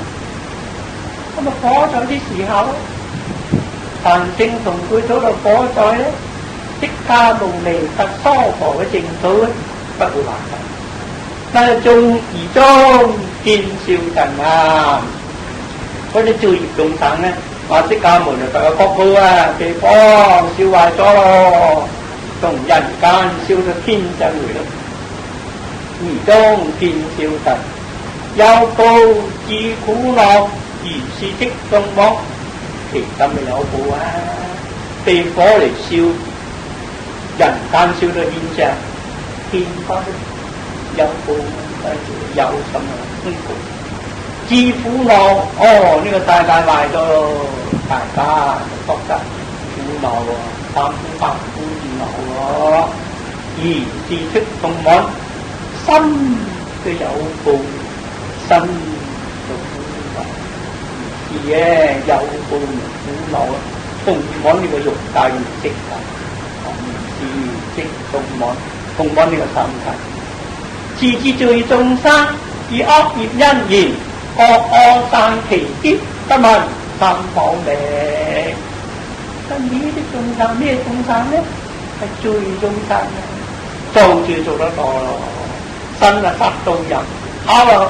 A: 咁啊，火在啲時候，梵淨同佢土度火在咧，釋迦牟尼佛娑婆嘅淨土咧，不會壞嘅。但係中而中見少陣啊！嗰啲罪業眾生咧，話釋迦牟尼佛嘅國土啊，地方燒壞咗咯，從人間燒到天上去咯。而中見少陣，有報自苦惱，如是悉從滿。其咁咪有報啊！被火嚟燒，人間燒到天上，天翻有報，有什麼辛苦？自苦惱，哦，呢個世界壞咗咯，大家覺得苦惱喎，三苦八苦惱喎，而自悉從滿，心嘅有報，身就苦惱，而嘅有報苦惱，從滿呢個欲界唔識㗎，自悉從滿，從滿呢個心態，自治罪眾生以惡業因緣。惡惡散其劫，不聞三寶名。咁呢啲眾生咩眾生咧？係罪眾生啊！做罪做得多咯，身啊殺到人，口啊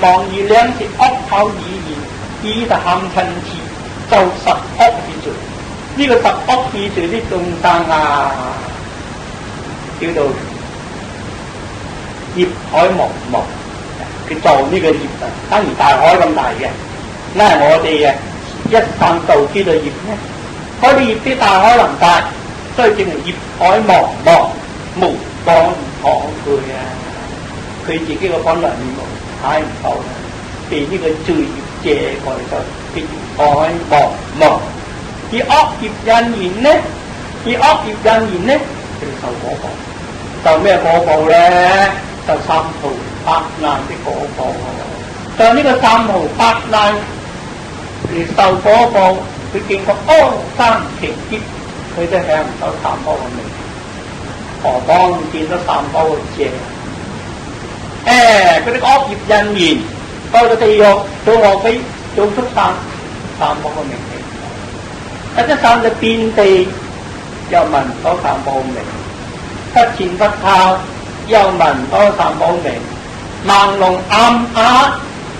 A: 妄語兩舌惡口語言，耳就喊親切，就十惡之罪。呢個十惡之罪啲眾生啊，叫做業海茫茫。佢做呢個業啊，等於大海咁大嘅。嗱，我哋啊一散道知道業咧，嗰啲業啲大海咁大，所以正係業海茫茫，無方可據啊！佢自己個本來面目睇唔到，被呢個罪業遮蓋咗，業海茫茫。而惡業因緣咧，佢受果報，受咩果報咧？就三途八難的果報，就呢個三途八難嚟受果報，佢經過阿三情劫，佢都享唔到三寶嘅味，何況見到三寶嘅正？嗰啲惡業因緣，到咗地獄做惡鬼、做畜生，三寶嘅名氣，一生就遍地又聞唔到三寶嘅味，不前不後。又聞到三寶名，盲聾暗啞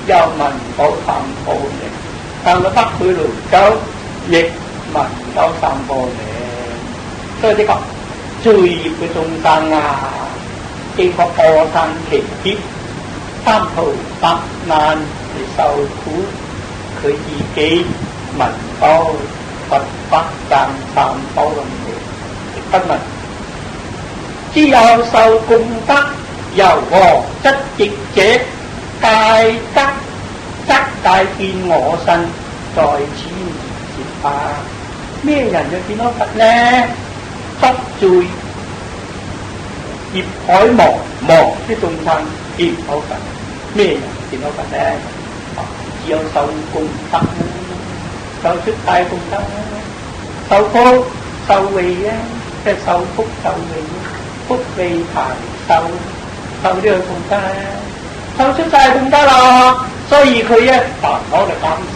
A: 又聞到三寶名，上到北俱盧洲亦聞到三寶名。所以呢個罪業嘅眾生啊，經過阿三祇劫、三途八難嚟受苦，佢自己聞到佛法讚三寶嘅名，不聞。只有受功德柔和質直者，戒見我身在此而說法。咩人就見到佛呢？執罪業海茫茫啲眾生見唔到佛，咩人見到佛呢？只有受功德，受出大功德，受福受惠啊，即係受福受惠。福利排受呢個功德咧，受出晒功德啦，所以佢一煩惱就減少，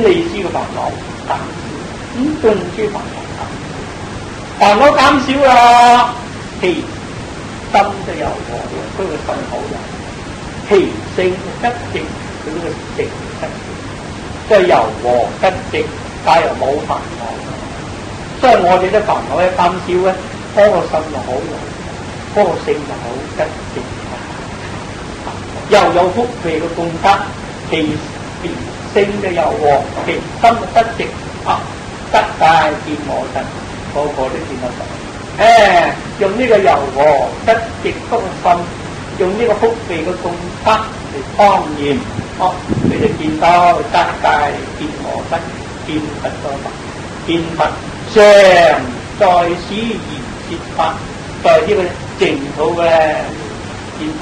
A: 利知嘅煩惱減少，頓知煩惱減少啦，其心就柔和，佢個心好柔，其性質直，佢呢個性質即係柔和質直，但又冇煩惱。所以我哋啲煩惱一減少咧，嗰個心就好有，嗰個性就好吉正，又有福氣嘅功德，其性嘅又旺，其心得直得大見我神，個個都見得到。用呢個柔和得直嗰個心，用呢個福氣嘅功德嚟當驗，你哋見到得大見我神，見佛多佛，見佛常在此而說法，在呢個淨土嘅見佛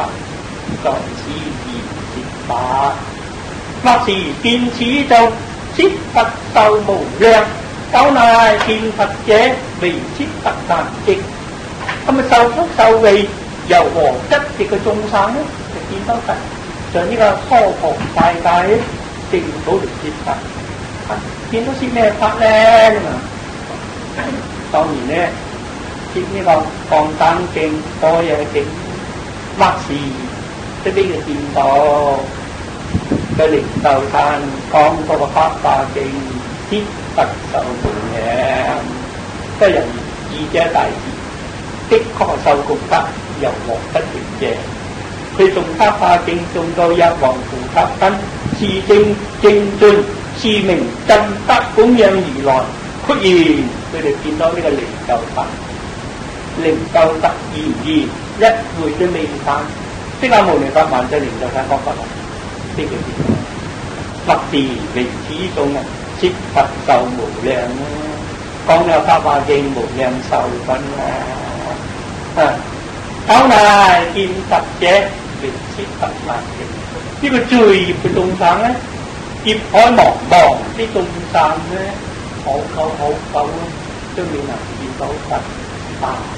A: 在此而說法，或是見此眾悉佛壽無量，久乃見佛者為悉佛難值。咁啊受福受惠柔和質直嘅眾生咧，就見到佛在呢個娑婆世界淨土嚟說法。見到啲咩法咧？當然咧，接呢個降生經、般若經，或是即呢個見到嘅靈鷲山講嗰個法華經，悉佛壽無量，即係人智者大智，的確受功德，柔和得直者。佢誦法華經誦到一王菩薩身，是正正進，是名真德供養如來。忽然佢哋見到呢個靈鷲山，靈鷲突然一會都未散，即刻無量法萬世靈鷲山講法啦。呢個點？或是為此眾啊，悉佛壽無量啊，講有法華經無量壽品啊！久乃見佛者為悉佛難值。呢個罪業嘅眾生咧，業海茫茫啲眾生咧，好久啊，都未能見到佛。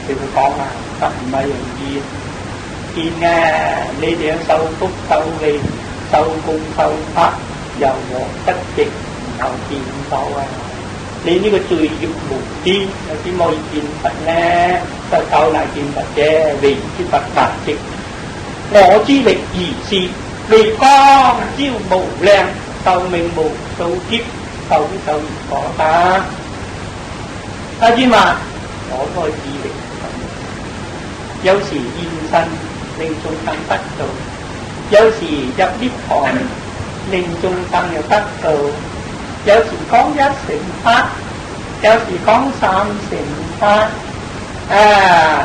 A: 佢講啊，佛唔係容易見啊！你哋受福受利、受供受法，柔和得直，然後見到啊！你呢個罪業無邊，有點可以見佛咧？就久乃見佛者，為悉佛難值。我之力而是，微光照無量，壽命無數劫，受而果得。大家嘛，我個智力有時現身令眾生得道，有時入涅槃令眾生又得道，有時講一乘法，有時講三乘法，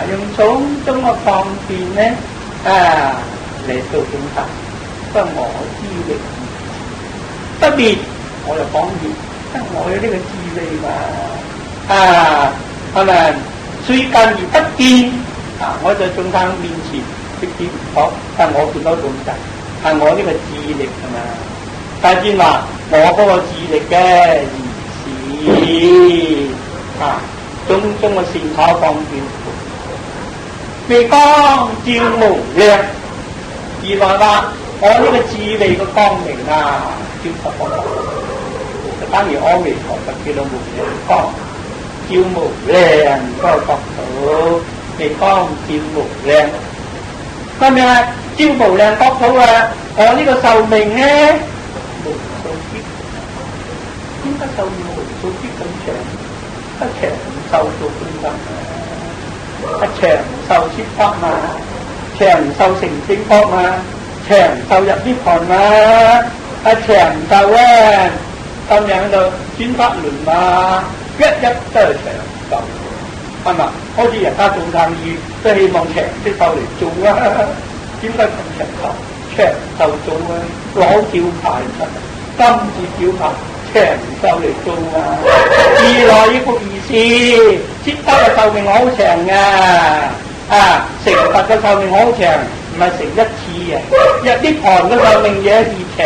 A: 用種種嘅方便咧嚟到眾生。不過我智力不滅，我就講滅，我有呢個智慧嘛，係咪？最近而不見，我在眾生面前即使唔講，但我見到眾生，係我呢個智力係嘛？大家話我嗰個智力嘅如是，種種嘅善巧方便，微光照無量，而來話我呢個智慧嘅光明照十方，就等於阿彌陀佛叫到無量光，照無量嗰個角度，微光照無量。咁樣照無量角度我呢個壽命咧無數劫，點解壽命無數劫咁長？一長壽做觀心，一長壽説法嘛，長壽成正覺嘛。長壽入涅槃嘛，長壽咧咁樣就轉法輪嘛，一都係長壽，係嘛？好似人家做生意都希望長啲壽嚟做點解咁長壽？長壽做攞招牌金字招牌長壽嚟做自來呢個意思，悉德嘅壽命好長成佛嘅壽命好長。唔係成一次入涅槃嘅壽命也是長，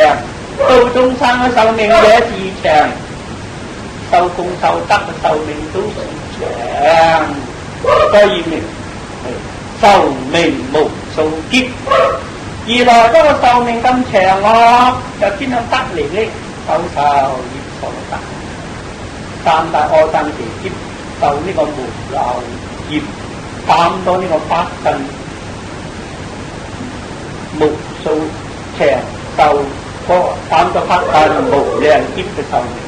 A: 度眾生嘅壽命也是長，受供受德嘅壽命都是長，所以明壽命無數劫。而來嗰個壽命咁長又邊樣得嚟呢？久受業所得，三大阿僧祇劫受呢個無漏業，減多呢個法身。無數長壽個減咗法身無量劫嘅壽命，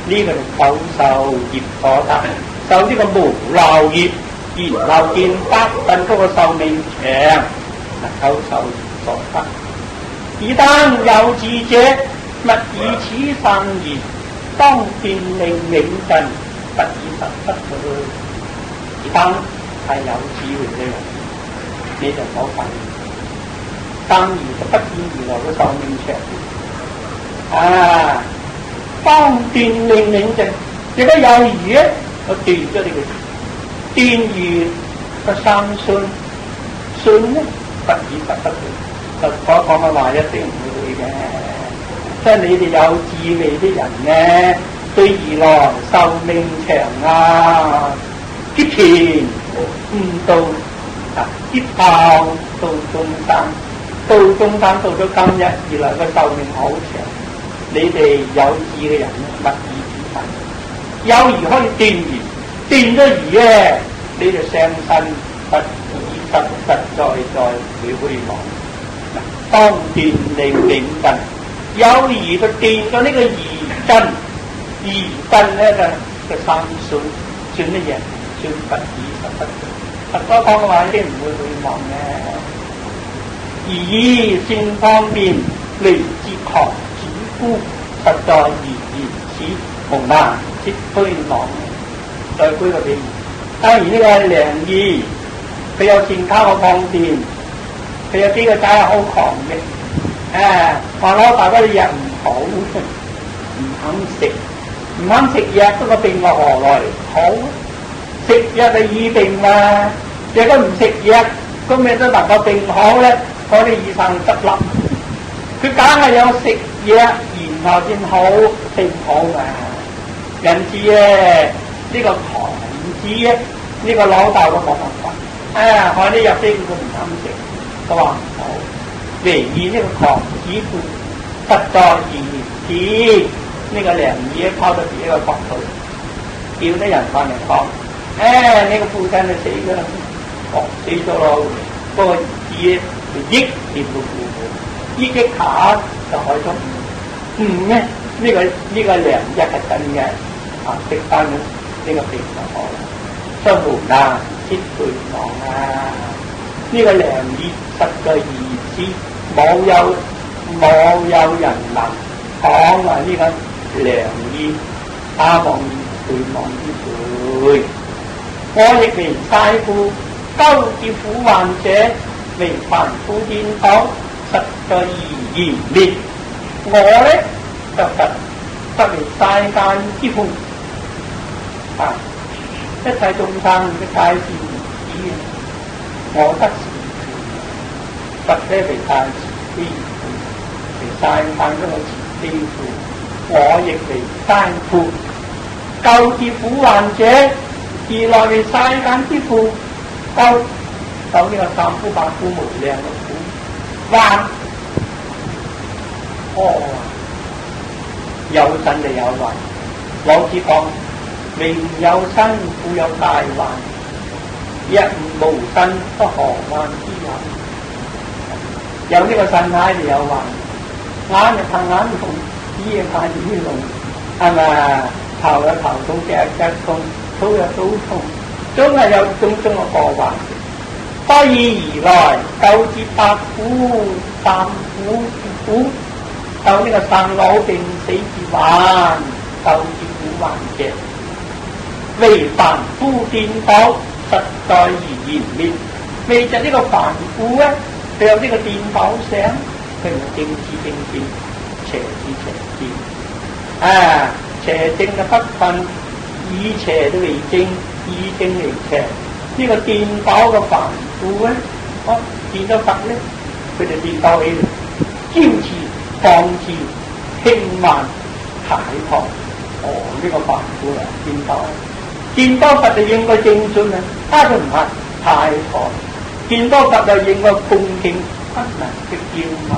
A: 呢個就久受業所得，受呢個無漏業，然後見得等嗰個壽命長，能夠受所得。而當有智者，勿以此生言，當斷令永盡，不以實不去。而當係有智慧嘅人，你就冇發現，生而就不見而來嘅壽命長。當斷令永盡，如果有餘咧，我斷咗你嘅斷餘個三信，信咧不以實不去。就所講嘅話一定唔會嘅，即係你哋有智慧啲人咧，對而來壽命長啊，啲田悟道啊，啲炮到中山，到中山到咗今日而來嘅壽命好長。你哋有智嘅人咧，勿以此分，有餘可以斷餘，斷咗餘咧，你就傷身不以實實在會虛妄。當斷令永盡，有餘就斷咗呢個疑真，疑真咧就三信，信乜嘢？信不以實不去。佛所講嘅話，一定唔會虛妄嘅。而以善方便離之狂子夫，實在而言此無難即虛妄。再舉個比喻，當然呢個係良醫，佢有善卡嘅方便。佢有幾個仔係好狂嘅，話老大嗰啲藥唔好，唔肯食藥，嗰個病我何來好？食藥係醫病嘛，如果唔食藥，咁咩都能夠病好咧？嗰啲醫生執笠，佢梗係有食藥，然後先好病好嘛。因此咧，呢個狂子咧，呢個老大都冇辦法，看啲藥啲佢唔肯食。佢話唔好，唯以呢個狂子夫實在而言呢個良醫拋到自己個角度，叫啲人翻嚟講，呢個父親就死咗啦，死咗咯，嗰個兒子就益掂到父母，益下就害咗唔咧，呢個良醫係真嘅，食翻呢個病就好啦，所以無難即虛妄啊！呢個良醫實在而言，冇有人能講話呢個良醫他妄對妄之罪。我亦為大夫救治苦患者，為凡夫顛倒，實在而言滅。我咧就得為世間之父，一切眾生嘅皆是如此。我得是佛咧為大慈悲父，為世間嗰個慈悲父，我亦為大夫救治苦患者，而來為世間之父，救呢個三苦八苦無量嘅苦患。有生就有患，老子講未有生故有大患，一無生不何患之有？有呢個身體就有患，眼就怕眼痛，耳就怕耳聾，係咪？頭有頭痛，腳痛，肚有肚痛，總係有種種嘅過患。所以而來救治八苦、三苦之苦，救呢個生老病死之患，救治苦患者，為凡夫顛倒，實在而言滅。為就呢個凡夫咧，佢有呢個顛倒想，佢唔正知正見，邪知邪見，邪正嘅不分，以邪都為正，以正為邪。呢個顛倒嘅凡夫咧，見到佛咧，佢就顛倒起嚟，驕持、放肆、輕慢、懈怠。呢個凡夫啊，顛倒。見到佛就應該正信啊，他就唔係懈怠。見到佛就應該恭敬，不能嘅驕慢。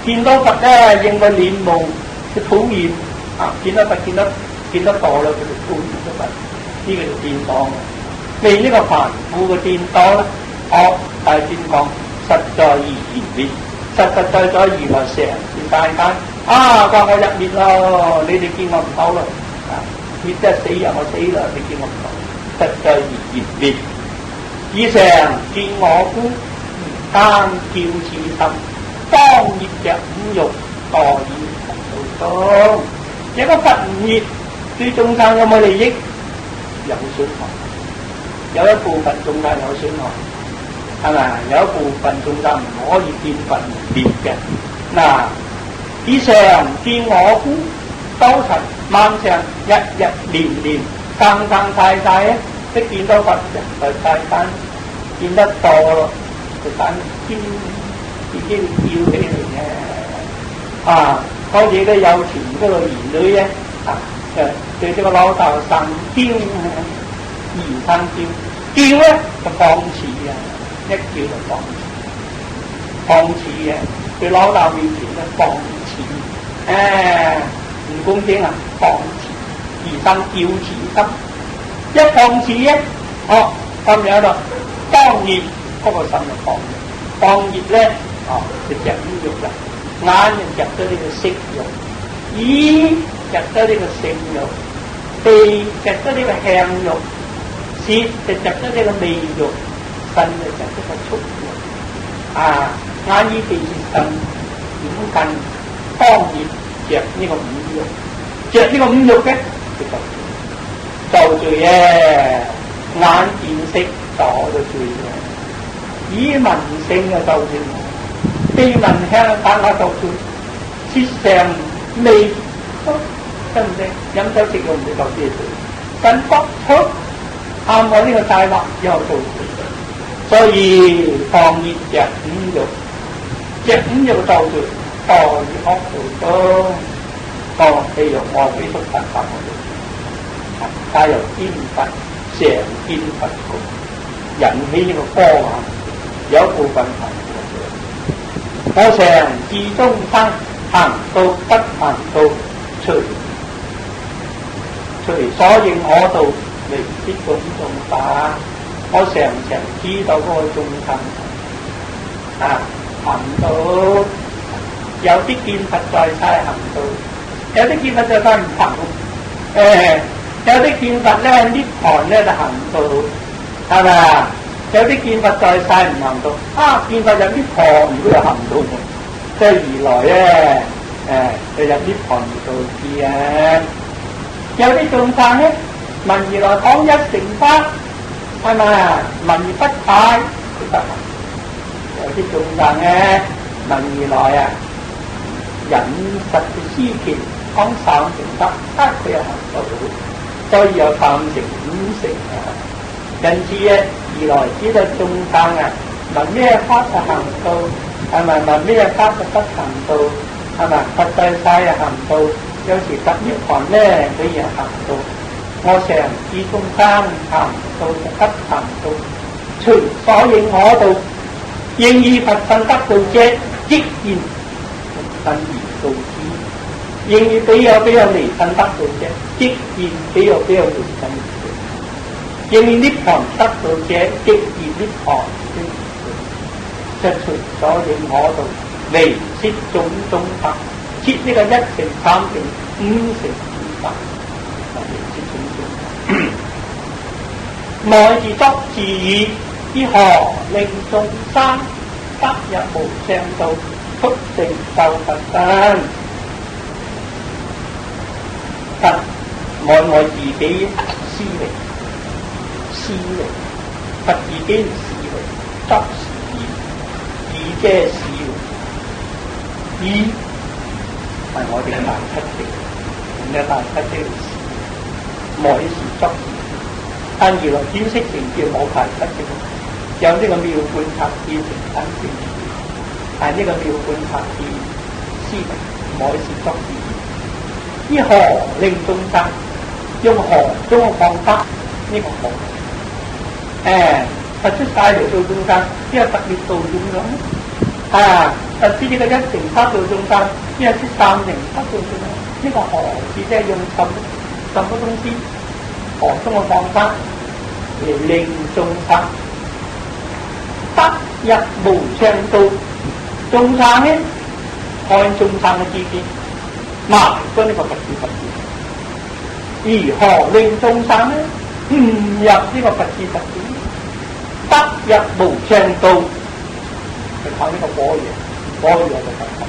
A: 見到佛咧，應該戀慕嘅討厭。見到佛見得多啦，佢就討厭咗佛。呢個就顛倒。為呢個凡夫嘅顛倒咧，大先講實在而言滅，實實在在而來成是大間。話我入滅咯，你哋見我唔到咯，滅得死人我死啦，你見我唔到，實在而言滅。以上見我故，單叫此心，當業着五欲，墮以佛道中。一個佛五業對眾生有冇利益？有損害，有一部分眾生有損害，係咪？有一部分眾生唔可以見佛滅嘅。嗱，以上見我故，周塵萬象，日日年年，生生世世咧，即見到佛人在世間，見得多咯，就等已經叫起嚟嘅。好似啲有錢嗰個兒女咧，對呢個老豆生嬌兒生嬌，嬌咧就放肆啊，一叫就放肆，放肆嘅，對老豆面前咧放肆，唔公正啊，放肆，兒生嬌慈心，一放肆咧，咁樣咯，當熱嗰個心就放熱，放熱咧，就着呢肉啦。眼就入咗呢個色欲，耳入咗呢個性欲，鼻入咗呢個香欲，舌就入咗呢個味欲，身就入咗個觸欲。眼耳鼻舌身五根當然着呢個五欲，着呢個五欲嘅就罪嘅。眼見色墮咗罪嘅，耳聞聲嘅就罪。鼻聞香等下就算，舌上味得唔得？飲酒食用唔得就知罪。身覺觸探我呢個大惑又做罪。所以放熱着五欲，着五欲就罪，墮於惡道中。當地獄惡鬼畜生法我哋，加入見佛常見佛局，引起呢個波瀾，有一部分係。我常自眾生行到不行到，隨所應可到，離必種種法。我常知道嗰個眾生行到，有啲見佛在世行到，有啲見佛在世唔行，有啲見佛咧涅槃咧就行到，係咪啊？有啲見佛在世唔行到，見佛入涅槃如果又行唔到，即係二來咧，就入涅槃而導致啊。有啲眾生咧，聞而來講一乘法，係咪啊？聞而不解，佢得。有啲眾生咧，聞而來引實嘅思見，講三乘法，佢又行到，所以有三乘五乘啊。因此咧，二來知道眾生聞咩法就行到，係咪？聞咩法就不行到，係咪？佛在世行到，有時入涅槃咧佢又行到。我常知眾生行到就不行到，隨所應可到，應以佛身得道者，即現身而道之；應以彼有離身得道者，即現彼有離身。應以涅槃得道者，即現涅槃即隨所應可到，離設種種法，設呢個一乘、三乘、五乘法，離設種種法。內自作自義，以何令眾生得入無上道，速成就佛身？佛按我自己思維。思維，佛自己思維，執是義者思維，義係我哋嘅大七定，我哋嘅大七定思維，內是執是義，但原來轉識成叫冇大七定，有呢個妙觀察見成等正義，但呢個妙觀察見思維，內是執是義，依何令眾生用何種嘅方法呢個何？佛出世嚟做眾生，呢個特別度眾生。佛知呢個一乘法度眾生，呢個出三乘法度眾生。呢個何止即係用什麼東西？何種嘅方法嚟令眾生得入無上道？眾生咧，看眾生嘅自見，埋咗呢個佛智佛智。如何令眾生咧誤入呢個佛智佛智？得得一無上道，去靠呢個般若嘅佛法，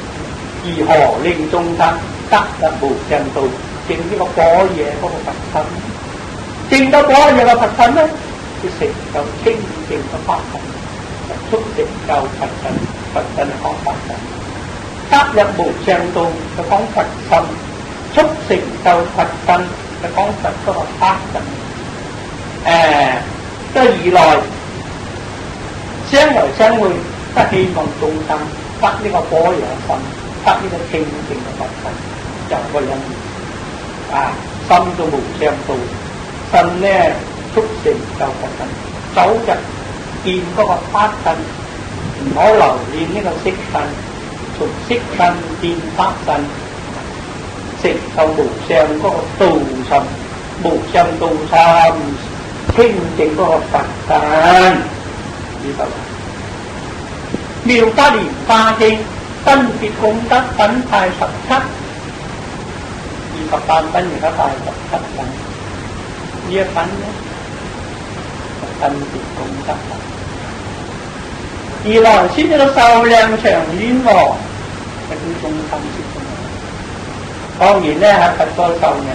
A: 如何令眾生得一無上道，證呢個般若嗰個佛身？證到般若嘅佛身咧，佢成就清淨嘅法身，速成就佛身，佛身係講法身。得一無上道就講佛身，速成就佛身就講佛嗰個法身。即係二來相來相會，都希望眾生得呢個般若身，得呢個清淨嘅佛身，就個因緣。心到無上道，身呢速成就佛身，走入見嗰個法身，唔好留戀呢個色身，從色身見法身，成就無上嗰個道身，無上道身清淨嗰個佛身。呢度妙法蓮華經分別功德品派17，28品而家派17品。呢一品呢分別功德品。二來先至到壽量長遠喎，係叫眾生先。當然咧係佛個壽命，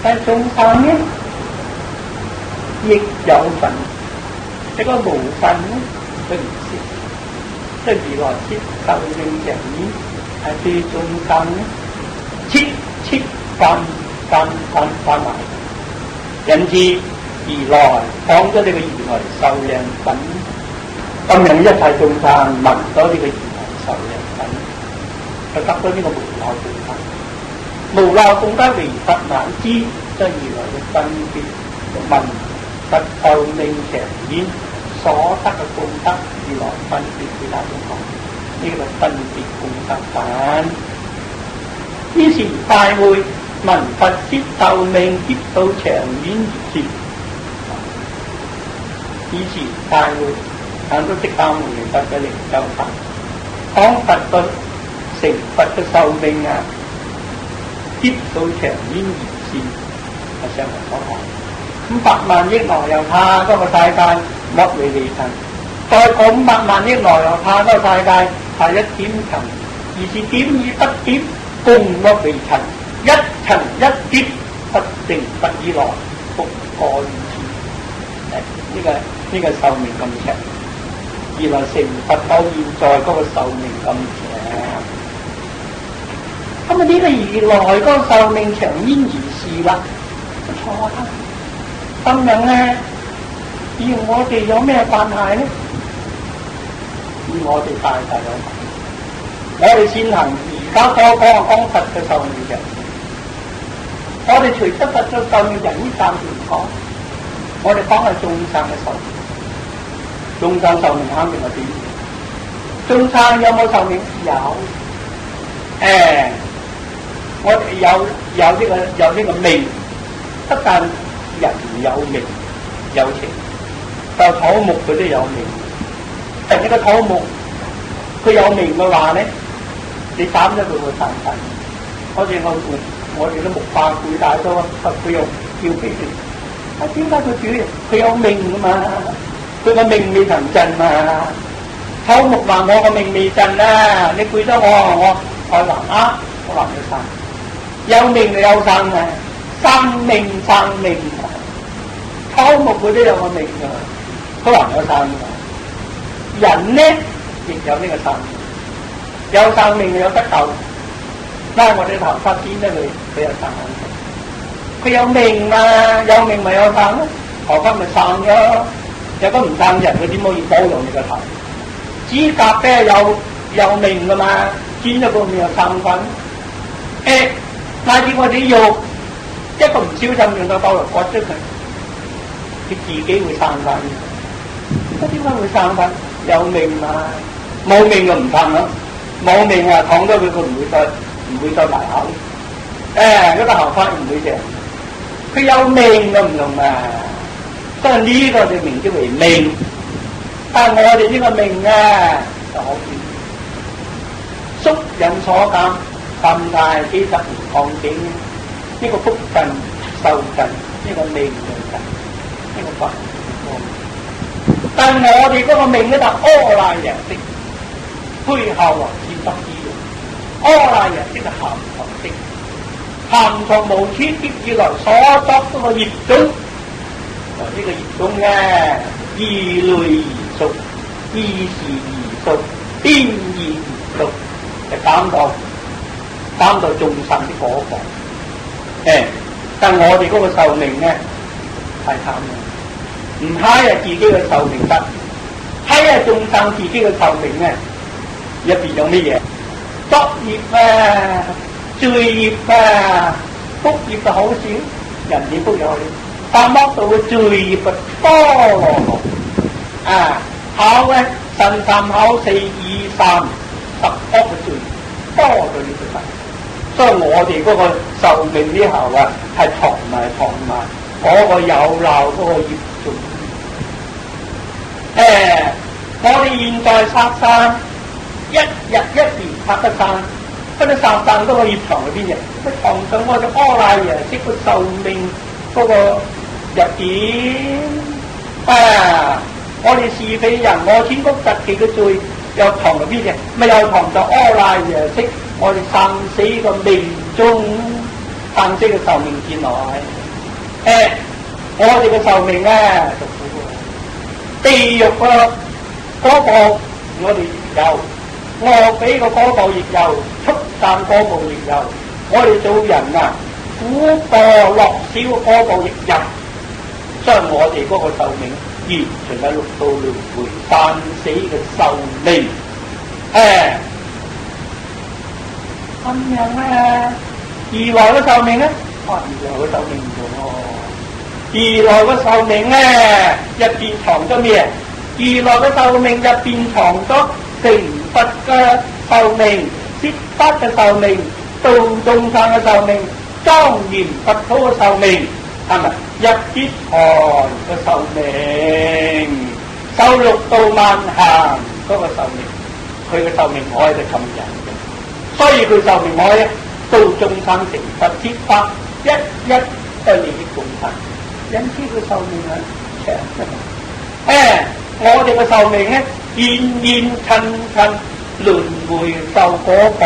A: 但係眾生呢亦有份，一個無份呢佢唔知。即係如來先壽命長遠，係對眾生呢切翻埋。因此如來講咗呢個如來壽量品，咁讓一切眾生聞到呢個如來壽量品，就得到呢個無漏功德。無漏功德為佛難知，即係如來嘅分別聞佛壽命長遠所得嘅功德，如來分別俾大家講，呢個分別功德品。於是大會聞佛之壽命必到長遠而至，於是大會很多釋迦牟尼佛嘅靈饌法，講佛嘅成佛嘅壽命必到長遠而至，係上文所講。咁8萬億羅由他嗰個世界莫為離塵，再過500萬億羅由他嗰個世界係一點塵，而是點與不點共莫為塵，一塵一點不定不以來，復過如此。呢個壽命咁長，原來成佛到現在嗰個壽命咁長。咁呢個如來嗰個壽命長焉如是啦？錯啦！咁樣咧，與我哋有咩關係咧？與我哋大有關。我哋先行而家所講佛嘅壽命長，我哋除咗佛嘅壽命長呢暫時唔講，我哋講係眾生嘅壽命。眾生壽命肯定係點？眾生有冇壽命？有。我哋有呢個命，不但人有命有情，就土木佢都有命。但呢個土木佢有命嘅話咧，你斬咗佢會散晒。好似我哋都木化攰大咗，佢又叫俾你。點解佢主？佢有命㗎嘛，佢個命未曾盡嘛。土木話我個命未盡啦，你攰咗我還我還佢散。有命就有生嘅，生命，土木佢都有個命㗎，佢還有生㗎。人呢亦有呢個生命，有生命有得救。拉我哋頭髮剪得佢有生命，佢有命嘛，有命咪有生咯，頭髮咪生咗。有個唔生人，佢點可以保養你個頭？指甲咧有命㗎嘛，剪咗個咪有生粉。乃至我哋肉一個唔小心用到包嚟割咗佢，佢自己會生翻。咁點解會生翻？有命嘛，冇命就唔生咯。冇命躺咗佢唔會再埋口。嗰個頭髮唔會嘅，佢有命就唔同啊。所以呢個就名之為命。但係我哋呢個命就好遠，宿引所減。咁大幾十年光景，呢個福盡壽盡，呢個命盡盡，呢個法但我哋嗰個命咧就柯賴耶識，背後啊先得意嘅。柯賴耶識就含藏識，含藏無始劫以來所作嗰個業種，呢個業種咧依類而熟，依時而熟，邊而熟，就減到眾生啲果報。但我哋嗰個壽命咧太慘啦，唔閪啊自己嘅壽命得，閪啊眾生自己嘅壽命咧入邊有乜嘢？作業啊、罪業啊、福業就好少，人哋福有，但剝到嘅罪業啊多羅羅啊，考咧神探考4、2、3、10惡嘅罪多到呢個世。所以我哋嗰個壽命呢後啊，係藏埋嗰個有漏嗰個業種。我哋現在殺生，一日一年殺得生，嗰啲殺生嗰個業藏喺邊嘅？佢藏上我哋柯賴耶識個壽命嗰個入邊。我哋是非人我天福特技嘅罪又藏喺邊嘅？咪又藏咗柯賴耶識。我哋生死個命中，生死嘅壽命之內，我哋嘅壽命咧就苦喎。地獄個果報我哋亦有，餓鬼個果報亦有，畜生果報亦有。我哋做人啊，苦墮樂少個果報亦有，所以我哋嗰個壽命完全係六道輪迴生死嘅壽命，咁樣咧，如來嘅壽命咧，如來嘅壽命唔同喎。如來嘅壽命咧，入邊藏咗咩？如來嘅壽命入邊藏咗成佛嘅壽命、攝法嘅壽命、度眾生嘅壽命、莊嚴佛土嘅壽命，係咪？入啲寒嘅壽命、受六道萬行嗰個壽命，佢嘅壽命我係個尋人。所以佢壽命可以到眾生成佛攝法，一對利益眾生，因此佢壽命係長。我哋嘅壽命咧，現現親輪迴受果報，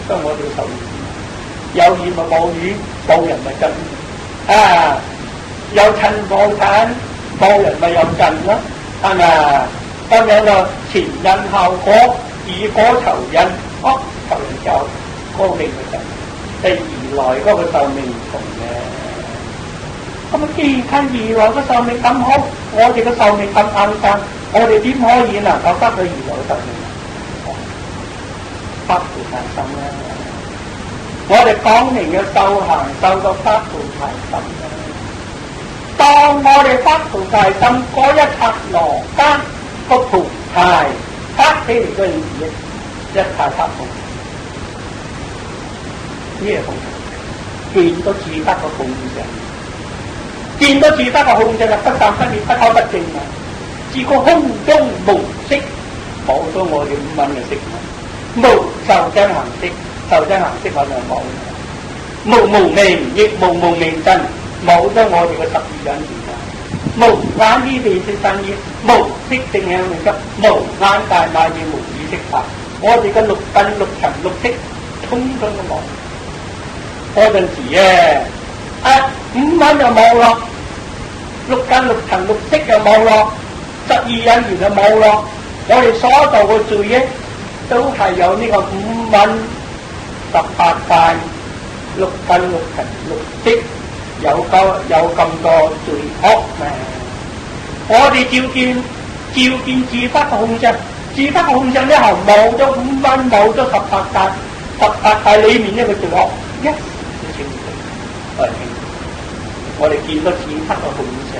A: 所以我哋嘅壽命有緣咪冇緣，冇人咪盡。有親冇親，冇人咪有盡咯，係咪？咁樣就前因後果，以果酬因，求人就嗰個命嘅就係如來嗰個壽命唔同嘅。咁啊，既然睇如來個壽命咁好，我哋個壽命咁硬撐，我哋點可以能夠得到如來嘅壽命？發菩提心啦！我哋講明嘅修行，修到發菩提心啦。當我哋發菩提心嗰一剎那間，個菩提發起嚟嘅意一下發菩提。咩控制？見到自得個控制，見到自得個控制就不散不滅不偷不淨啊！自個空中無色，冇咗我哋五蘊嘅色無受真行識，受真行識我就冇。無明亦無明真，冇咗我哋嘅12因緣啊！無眼依地色身依，無色正向命執，無眼界乃至無意識法，我哋嘅六根六塵六識，通通都冇。嗰陣時咧，五蘊就冇咯，六根六塵六識就冇咯，12因緣就冇咯。我哋所做嘅罪業都係有呢個五蘊、18界、六根六塵六識，有咁多罪惡咩？我哋照見自得嘅控制，自得嘅控制之後冇咗五蘊，冇咗18界裏面一個罪惡一。我哋見到自得嘅控制，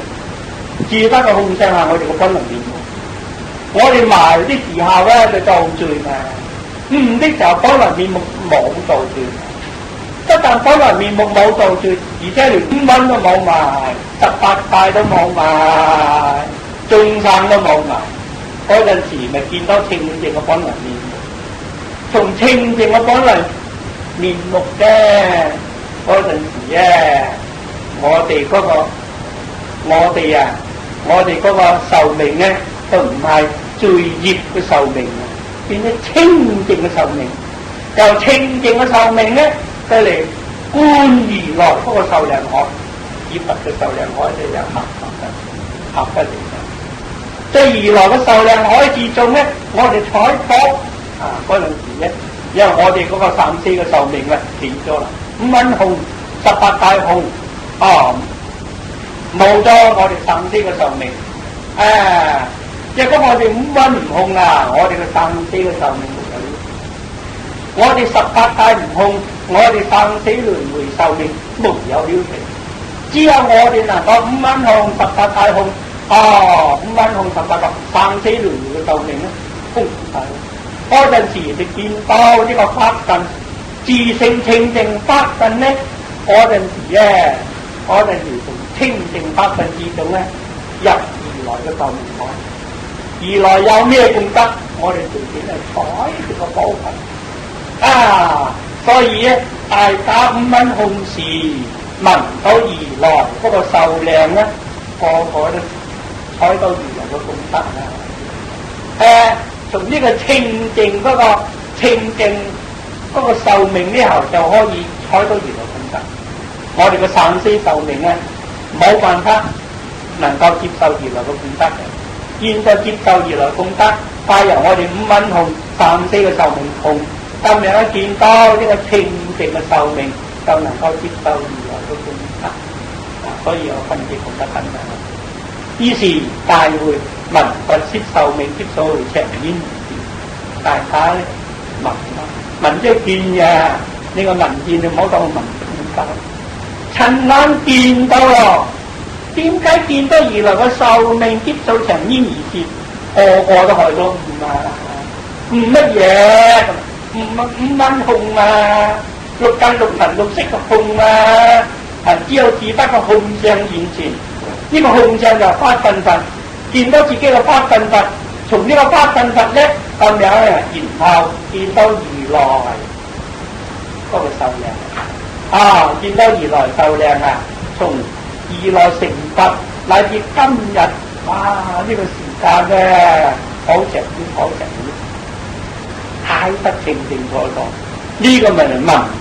A: 自得嘅控制下我哋個本能面目。我哋埋啲時候咧就造罪嘛，唔的時候本能面目冇造罪。一旦本來面目冇造罪，而且連五蘊都冇埋，18界都冇埋，眾生都冇埋，嗰陣時咪見到清淨嘅本來面目。從清淨嘅本來面目啫，嗰陣時咧，我哋嗰個壽命咧就唔係罪孽嘅壽命啊，變咗清淨嘅壽命。由清淨嘅壽命咧，得嚟觀如來嗰個壽量海，以佛嘅壽量海就有合得嚟嘅。即係如來嘅壽量海之中咧，我哋採訪嗰陣時咧，因為我哋嗰個34個壽命啊斷咗啦，5蘊空、18大空冇咗我哋34個壽命。如果我哋5蘊唔空啊，我哋嘅34個壽命冇有。我哋18大唔空，我哋34輪迴壽命冇有了期。只有我哋能夠5蘊空、18大空5蘊空、18大34輪迴嘅壽命咧，空晒。嗰陣時你見到呢個法陣自性清淨法陣咧，嗰陣時從清淨法陣之中咧入如來嘅壽命海。如來有咩功德，我哋隨便係採呢個寶分所以咧，大家5蘊空時聞到如來嗰個壽量咧，個個都採到如來嘅功德啦。從呢個清淨嗰個壽命呢後就可以採到如來功德。我哋嘅34壽命咧，冇辦法能夠接受如來嘅功德嘅。現在接受如來功德，快由我哋5蘊空34個壽命空，今日一見到呢個清淨嘅壽命，就能夠接受如來嘅功德。所以有分別功德分啦。於是大會聞佛說壽命劫數長煙而見，大家咧聞即係見嘅，呢個聞見就唔好當聞咁解。親眼見到咯，點解見到如來嘅壽命劫數長煙而見？個個都係咯，唔乜嘢，五蘊空六根六塵六色嘅空只有自得個空相現前。呢個空相就法身佛，見到自己嘅法身佛，從呢個法身佛咧咁樣然後見到如來嗰個壽量見到如來壽量從如來成佛乃至今日呢個時間咧好長太不清清楚楚。呢個咪聞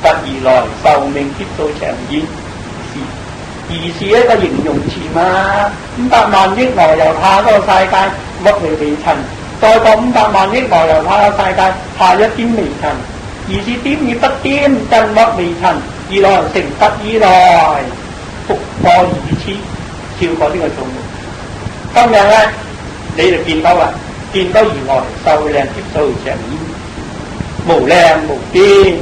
A: 得如來壽命劫數長煙而是一個形容詞嘛。500萬億羅由他嗰個世界剝離微塵，再過500萬億羅由他個世界下一點微塵，而是點而不點，真剝微塵，如來成佛以來復過二次，超過呢個數目。今日咧你就見到啦，見到如來壽量劫數長煙無量無邊。